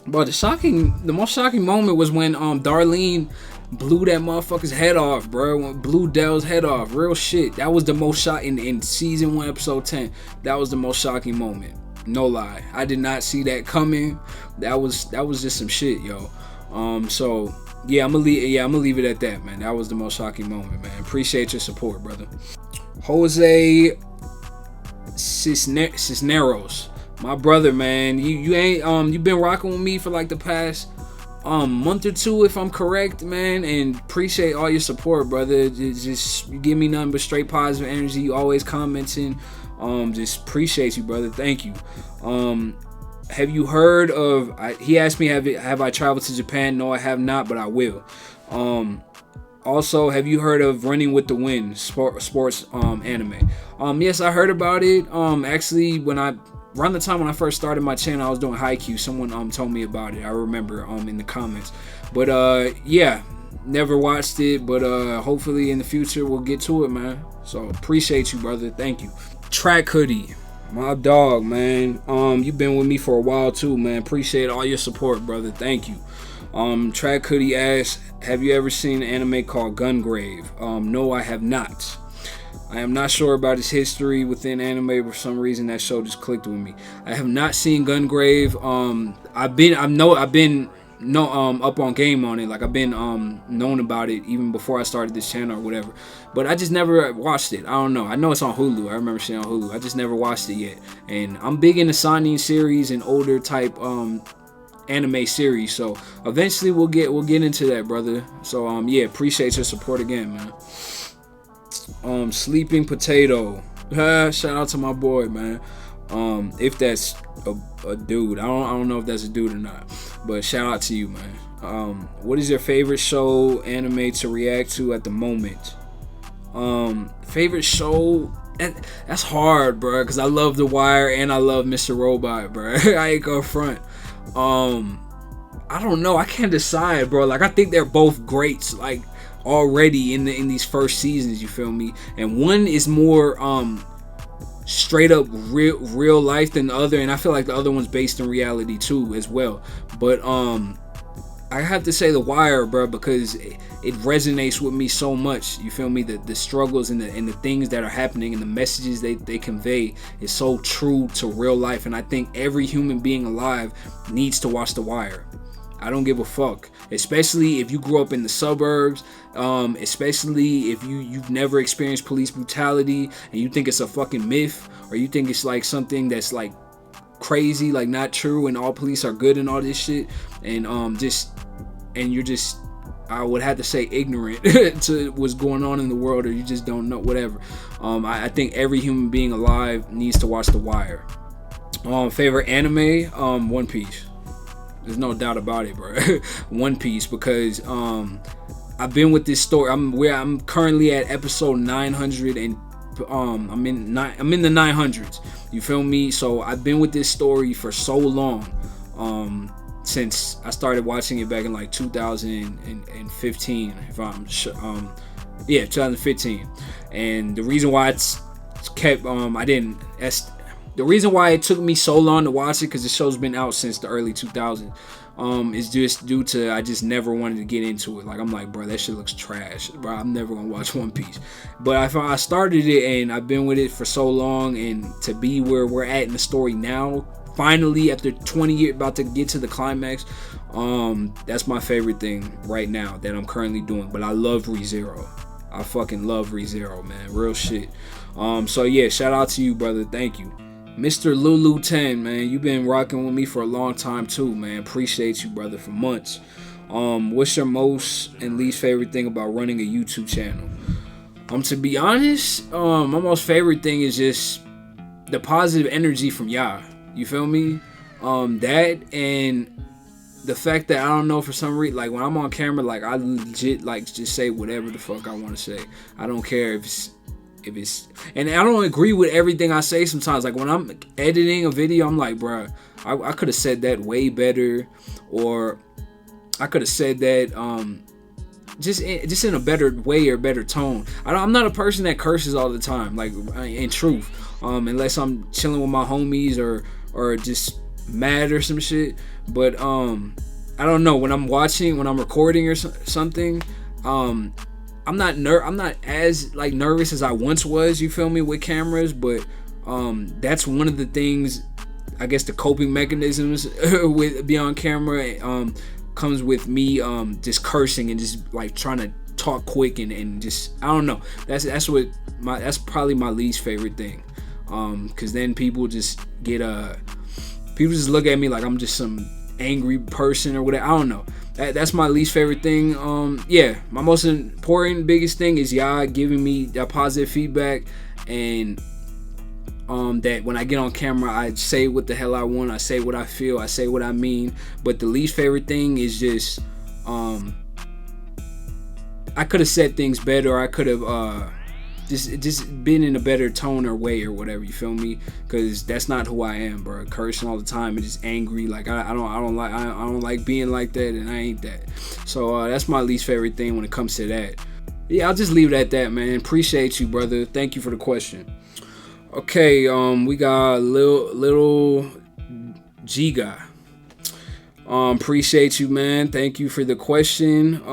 But the most shocking moment was when Darlene blew that motherfucker's head off, bro. When blew Dell's head off. Real shit. That was the most shocking in season 1, episode 10. That was the most shocking moment. No lie. I did not see that coming. That was just some shit, yo. So yeah, I'm gonna leave it at that, man. That was the most shocking moment, man. Appreciate your support, brother. Jose Cisneros, my brother, man. You ain't you been rocking with me for like the past month or two, if I'm correct, man, and appreciate all your support, brother. Just you give me nothing but straight positive energy. You always commenting. Just appreciate you, brother. Thank you. Have you heard of? He asked me, have I traveled to Japan? No, I have not, but I will. Also, have you heard of Running with the Wind sports anime? Yes, I heard about it. Actually, around the time when I first started my channel, I was doing Haikyuu. Someone told me about it. I remember in the comments. But yeah, never watched it. But hopefully in the future we'll get to it, man. So appreciate you, brother. Thank you. Track Hoodie, my dog, man. You've been with me for a while too, man. Appreciate all your support, brother. Thank you. Track Hoodie asks, have you ever seen an anime called Gungrave? No, I have not. I am not sure about its history within anime, but for some reason that show just clicked with me. I have not seen Gungrave. I've been up on game on it. Like I've been known about it even before I started this channel or whatever. But I just never watched it. I don't know. I know it's on Hulu. I remember seeing it on Hulu. I just never watched it yet. And I'm big into Sannin series and older type anime series. So eventually we'll get into that, brother. So yeah, appreciate your support again, man. Sleeping Potato. Shout out to my boy, man. If that's a dude. I don't know if that's a dude or not. But shout out to you, man. What is your favorite show anime to react to at the moment? Favorite show? That's hard, bro, because I love The Wire and I love Mr. Robot, bro. I ain't gonna front. I don't know. I can't decide, bro. Like I think they're both greats, like already in these first seasons. You feel me? And one is more straight up real life than the other, and I feel like the other one's based in reality too as well. But I have to say The Wire, bro, because it resonates with me so much. You feel me? The struggles and the things that are happening and the messages they convey is so true to real life. And I think every human being alive needs to watch The Wire. I don't give a fuck, especially if you grew up in the suburbs, especially if you've never experienced police brutality and you think it's a fucking myth, or you think it's like something that's like crazy, like not true, and all police are good and all this shit, and you're just, I would have to say, ignorant to what's going on in the world, or you just don't know, whatever. I think every human being alive needs to watch The Wire. Favorite anime? One Piece. There's no doubt about it, bro. One Piece, because I've been with this story. I'm currently at episode 900, and I'm in the 900s. You feel me? So I've been with this story for so long. Since I started watching it back in like 2015, if I'm sure. Yeah, 2015. And the reason why it's kept the reason why it took me so long to watch it, because the show's been out since the early 2000s, is just due to I just never wanted to get into it. Like I'm like, bro, that shit looks trash, bro. I'm never gonna watch One Piece. But I started it and I've been with it for so long, and to be where we're at in the story now, finally after 20 years, about to get to the climax, that's my favorite thing right now that I'm currently doing. But I love ReZero. I fucking love ReZero, man. Real shit. So yeah, shout out to you, brother. Thank you. Mr. Lulu 10, man, you've been rocking with me for a long time too, man. Appreciate you, brother, for months. What's your most and least favorite thing about running a YouTube channel? To be honest, my most favorite thing is just the positive energy from y'all. You feel me? That, and the fact that I don't know, for some reason, like when I'm on camera, like I legit like just say whatever the fuck I want to say. I don't care if it's, and I don't agree with everything I say sometimes. Like when I'm editing a video, I'm like, bruh, I could have said that way better, or I could have said that just in a better way or better tone. I'm not a person that curses all the time, like in truth, unless I'm chilling with my homies or just mad or some shit. But I don't know, when I'm recording or something, I'm not as like nervous as I once was, you feel me, with cameras. But that's one of the things, I guess, the coping mechanisms with being on camera comes with me just cursing and just like trying to talk quick and just, I don't know, that's probably my least favorite thing, because then people just look at me like I'm just some angry person or whatever. I don't know. That's my least favorite thing. Yeah, my most important, biggest thing is y'all giving me that positive feedback, and that when I get on camera, I say what the hell I want, I say what I feel, I say what I mean. But the least favorite thing is just I could have said things better, or I could have just been in a better tone or way or whatever, you feel me? Because that's not who I am, bro. Cursing all the time and just angry, like I don't like being like that, and I ain't that. So that's my least favorite thing when it comes to that. Yeah, I'll just leave it at that, man. Appreciate you, brother. Thank you for the question. Okay, we got little Giga. Appreciate you, man. Thank you for the question.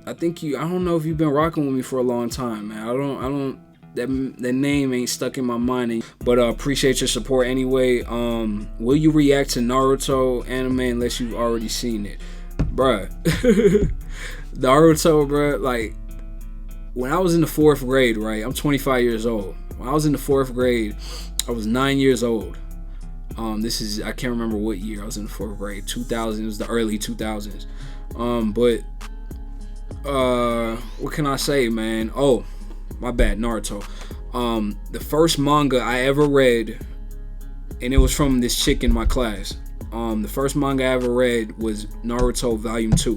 I don't know if you've been rocking with me for a long time, man. That name ain't stuck in my mind, but appreciate your support anyway. Will you react to Naruto anime unless you've already seen it? Bruh. Naruto, bruh, like, when I was in the 4th grade, right? I'm 25 years old. When I was in the 4th grade, I was 9 years old. I can't remember what year I was in the 4th grade. 2000, it was the early 2000s. But what can I say, man? Oh, my bad, Naruto. The first manga I ever read, and it was from this chick in my class. The first manga I ever read was Naruto Volume 2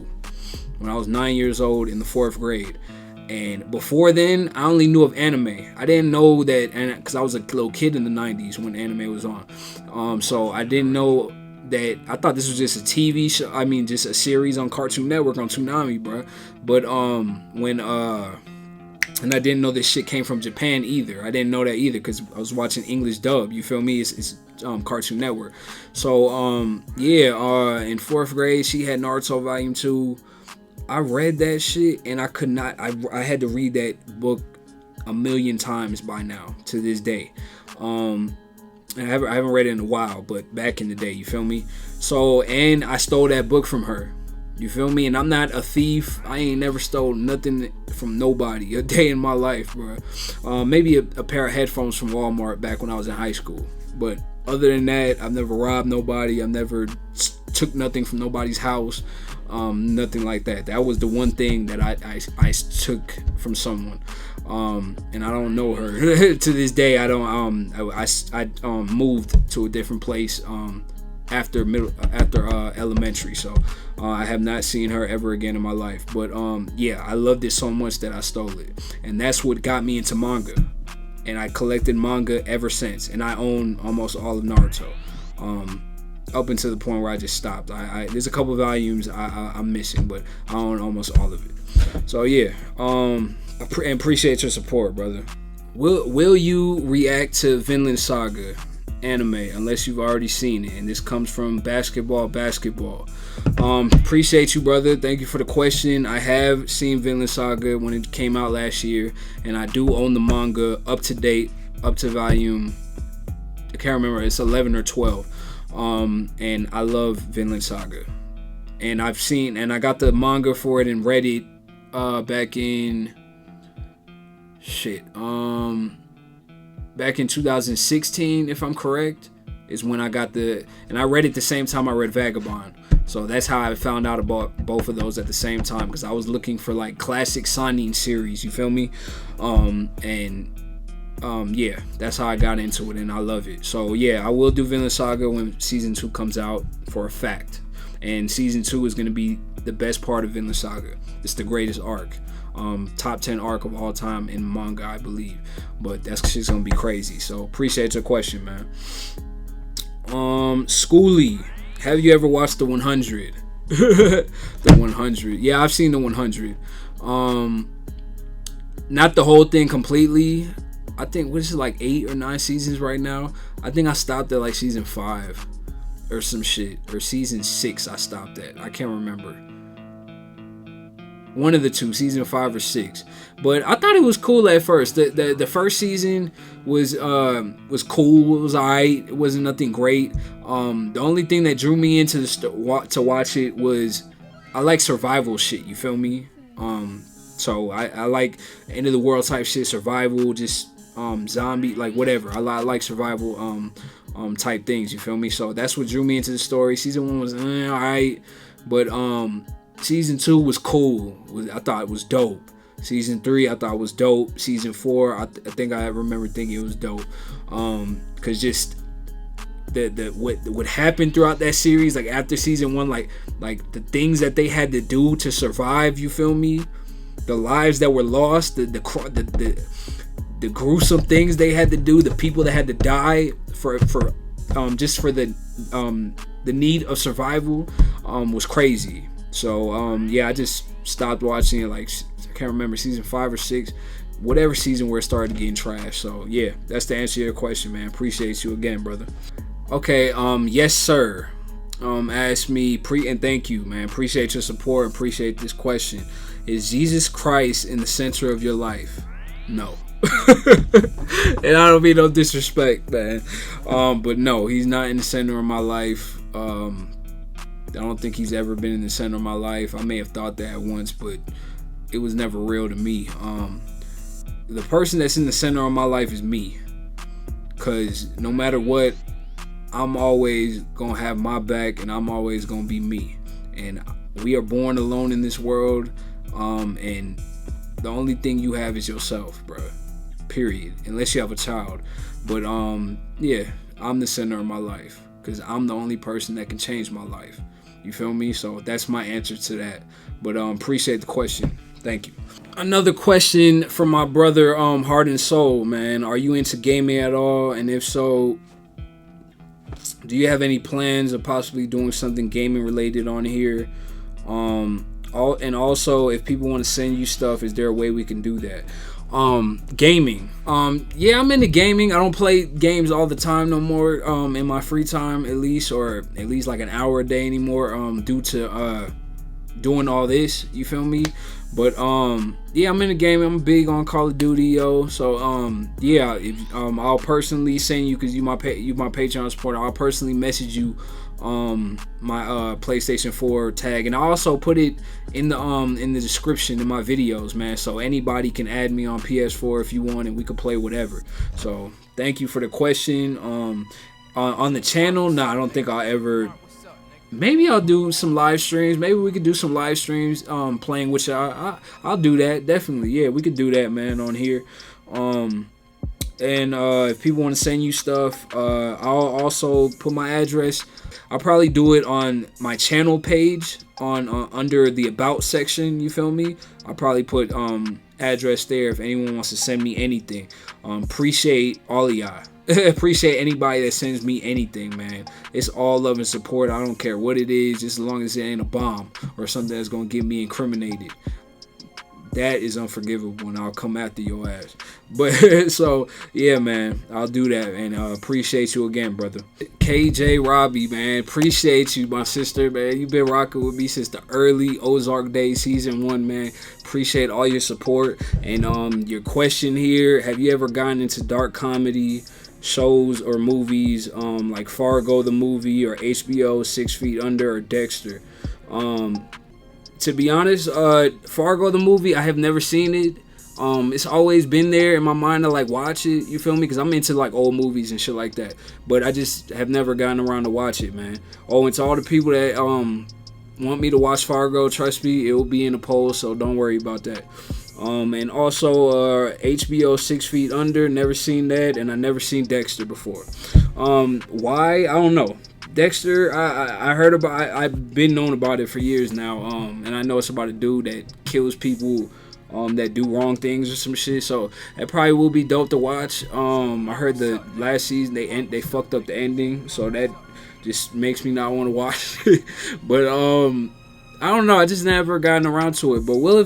when I was 9 years old in the 4th grade. And before then, I only knew of anime. I didn't know that, and because I was a little kid in the 90s when anime was on. So I didn't know that. I thought this was just a TV show. I mean, just a series on Cartoon Network on Toonami, bro. But and I didn't know this shit came from Japan either. I didn't know that either because I was watching English dub. You feel me? It's Cartoon Network. So yeah, in 4th grade, she had Naruto Volume 2. I read that shit and I could not. I had to read that book a million times by now to this day. I haven't read it in a while, but back in the day, you feel me? So, and I stole that book from her. You feel me? And I'm not a thief. I ain't never stole nothing from nobody a day in my life, bro. Maybe a pair of headphones from Walmart back when I was in high school. But other than that, I've never robbed nobody. I've never took nothing from nobody's house. Nothing like that. That was the one thing that I took from someone. And I don't know her to this day. I don't. I moved to a different place after elementary, so I have not seen her ever again in my life. But yeah, I loved it so much that I stole it, and that's what got me into manga. And I collected manga ever since, and I own almost all of Naruto. Up until the point where I just stopped. There's a couple volumes I'm missing, but I own almost all of it. So yeah, I appreciate your support, brother. Will you react to Vinland Saga anime unless you've already seen it? And this comes from basketball. Appreciate you, brother. Thank you for the question. I have seen Vinland Saga when it came out last year, and I do own the manga up to date, up to volume, I can't remember, it's 11 or 12. And I love Vinland Saga, and I got the manga for it and read it back in 2016, if I'm correct, is when I got and I read it the same time I read Vagabond. So that's how I found out about both of those at the same time, because I was looking for like classic Sanin series, you feel me? Yeah, that's how I got into it, and I love it. So yeah, I will do Vinland Saga when season 2 comes out, for a fact. And season 2 is going to be the best part of Vinland Saga. It's the greatest arc, top 10 arc of all time in manga, I believe. But that's just going to be crazy. So appreciate your question, man. Schoolie, have you ever watched the 100? The 100. Yeah, I've seen the 100. Not the whole thing completely. I think, what is it, like 8 or 9 seasons right now? I think I stopped at like season 5. or some shit, or season 6 I stopped at. I can't remember. One of the two, season 5 or 6. But I thought it was cool at first. The first season was cool. It was alright. It wasn't nothing great. The only thing that drew me into to watch it was I like survival shit. You feel me? So I like end of the world type shit, survival, just zombie, like whatever. I like survival type things. You feel me? So that's what drew me into the story. Season 1 was alright, but season 2 was cool. I thought it was dope. Season 3 I thought was dope. Season 4 I think I remember thinking it was dope. Cause just what happened throughout that series, like after season 1, like the things that they had to do to survive. You feel me? The lives that were lost, the gruesome things they had to do, the people that had to die for just for the need of survival was crazy. So yeah, I just stopped watching it, like I can't remember, season 5 or 6, whatever season where it started getting trashed. So yeah, that's the answer to your question, man. Appreciate you again, brother. Okay, yes sir. Ask me and thank you, man. Appreciate your support. Appreciate this question. Is Jesus Christ in the center of your life? No. And I don't mean no disrespect, man. But no, he's not in the center of my life. I don't think he's ever been in the center of my life. I may have thought that once, but it was never real to me. The person that's in the center of my life is me. Cause no matter what, I'm always gonna have my back, and I'm always gonna be me. And we are born alone in this world, and the only thing you have is yourself, bro. Period. Unless you have a child. But yeah, I'm the center of my life, because I'm the only person that can change my life. You feel me? So that's my answer to that. But appreciate the question. Thank you. Another question from my brother, Heart and Soul, man. Are you into gaming at all? And if so, do you have any plans of possibly doing something gaming related on here? And also, if people want to send you stuff, is there a way we can do that? Gaming. Yeah, I'm into gaming. I don't play games all the time no more, in my free time at least, or at least like an hour a day anymore, due to doing all this, you feel me? But yeah, I'm into gaming. I'm big on Call of Duty, yo. So yeah, if I'll personally send you, because you my Patreon supporter, I'll personally message you my PlayStation 4 tag, and I also put it in the description in my videos, man, so anybody can add me on PS4 if you want, and we could play whatever. So thank you for the question. On the channel, no, I don't think I'll ever. Maybe I'll do some live streams. Maybe we could do some live streams playing with y'all. I'll do that, definitely. Yeah, we could do that, man, on here. And if people want to send you stuff, I'll also put my address. I'll probably do it on my channel page on under the about section. You feel me? I'll probably put address there if anyone wants to send me anything. Appreciate all of y'all. Appreciate anybody that sends me anything, man. It's all love and support. I don't care what it is, just as long as it ain't a bomb or something that's gonna get me incriminated. That is unforgivable, and I'll come after your ass. But so yeah, man, I'll do that, and appreciate you again, brother. KJ Robbie, man, appreciate you, my sister, man. You've been rocking with me since the early Ozark days, season 1, man. Appreciate all your support. And your question here: have you ever gotten into dark comedy shows or movies, like Fargo the movie, or HBO 6 Feet Under, or Dexter? To be honest, Fargo the movie, I have never seen it. It's always been there in my mind to like watch it, you feel me? Because I'm into like old movies and shit like that, but I just have never gotten around to watch it, man. Oh, and to all the people that want me to watch Fargo, trust me, it will be in the poll, so don't worry about that. And also HBO 6 Feet Under, never seen that, and I never seen Dexter before. Why? I don't know. Dexter, I heard about. I've been known about it for years now. And I know it's about a dude that kills people that do wrong things or some shit. So it probably will be dope to watch. I heard the last season they fucked up the ending, so that just makes me not want to watch it. But I don't know. I just never gotten around to it, but we'll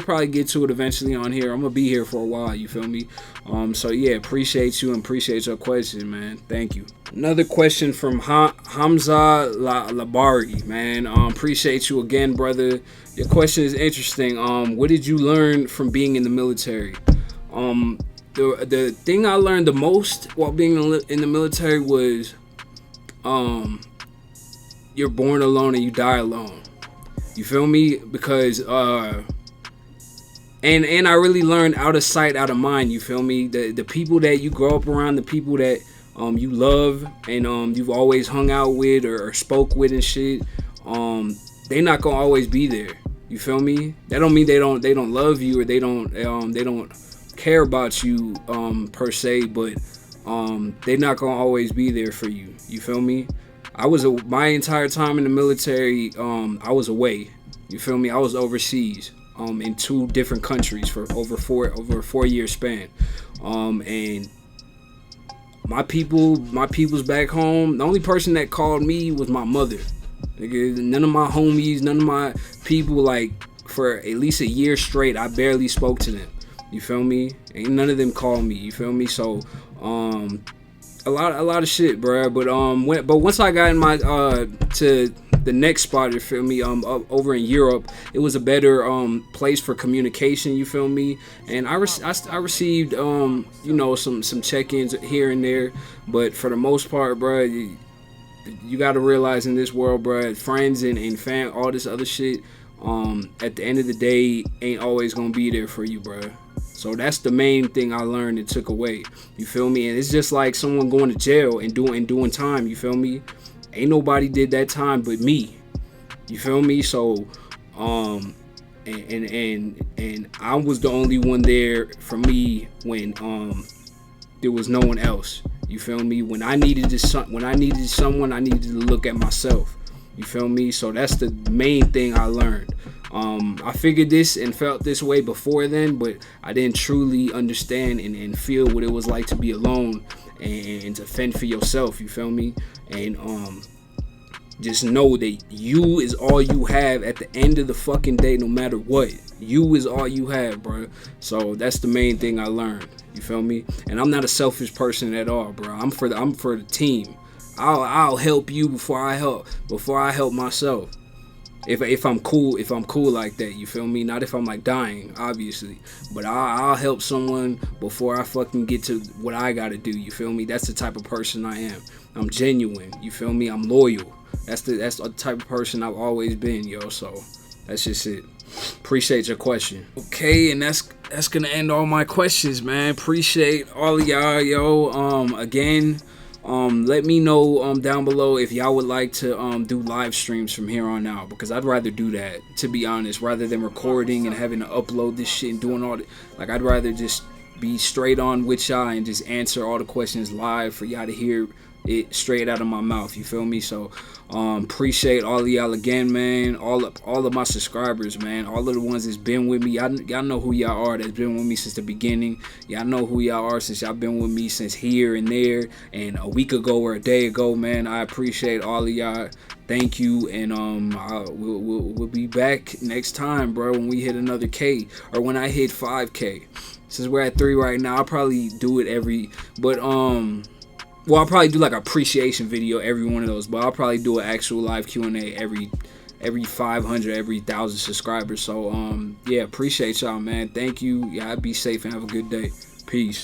probably get to it eventually on here. I'm gonna be here for a while. You feel me? So yeah, appreciate you and appreciate your question, man. Thank you. Another question from Hamza Labari, man. Appreciate you again, brother. Your question is interesting. What did you learn from being in the military? The thing I learned the most while being in the military was, you're born alone and you die alone. You feel me? Because and I really learned out of sight, out of mind. You feel me? The people that you grow up around, the people that you love and you've always hung out with or spoke with and shit, they not gonna always be there. You feel me? That don't mean they don't love you or they don't care about you per se, but they not gonna always be there for you. You feel me? My entire time in the military, I was away. You feel me? I was overseas, in 2 different countries for over a 4-year span. And my people's back home, the only person that called me was my mother. None of my homies, none of my people, like, for at least a year straight, I barely spoke to them. You feel me? Ain't none of them called me. You feel me? So, a lot of shit, bro. But once I got in my to the next spot, you feel me? Over in Europe, it was a better place for communication. You feel me? And I received you know, some check-ins here and there, but for the most part, bro, you got to realize in this world, bro, friends and fam, all this other shit, at the end of the day, ain't always gonna be there for you, bro. So that's the main thing I learned and took away. You feel me? And it's just like someone going to jail and doing time. You feel me? Ain't nobody did that time but me. You feel me? So, and I was the only one there for me when there was no one else. You feel me? When I needed someone, I needed to look at myself. You feel me? So that's the main thing I learned. I figured this and felt this way before then, but I didn't truly understand and feel what it was like to be alone and to fend for yourself. You feel me? And just know that you is all you have at the end of the fucking day, no matter what. You is all you have, bro. So that's the main thing I learned. You feel me? And I'm not a selfish person at all, bro. I'm for the team. I'll help you before I help myself. If I'm cool like that, you feel me? Not if I'm like dying, obviously, but I'll help someone before I fucking get to what I gotta do. You feel me? That's the type of person I am. I'm genuine. You feel me? I'm loyal. That's the type of person I've always been, yo. So that's just it. Appreciate your question. Okay, and that's gonna end all my questions, man. Appreciate all of y'all, yo. Again. Let me know down below if y'all would like to do live streams from here on out, because I'd rather do that, to be honest, rather than recording and having to upload this shit and doing all the, like, I'd rather just be straight on with y'all and just answer all the questions live for y'all to hear it straight out of my mouth. You feel me? So appreciate all of y'all again, man. All of my subscribers, man. All of the ones that's been with me. Y'all know who y'all are. That's been with me since the beginning. Y'all know who y'all are since y'all been with me since here and there and a week ago or a day ago, man. I appreciate all of y'all. Thank you, and we'll be back next time, bro, when we hit another K, or when I hit 5K. Since we're at 3 right now, I'll probably do it well, I'll probably do like an appreciation video every one of those, but I'll probably do an actual live Q&A every 500, every 1,000 subscribers. So yeah, appreciate y'all, man. Thank you. Y'all be safe and have a good day. Peace.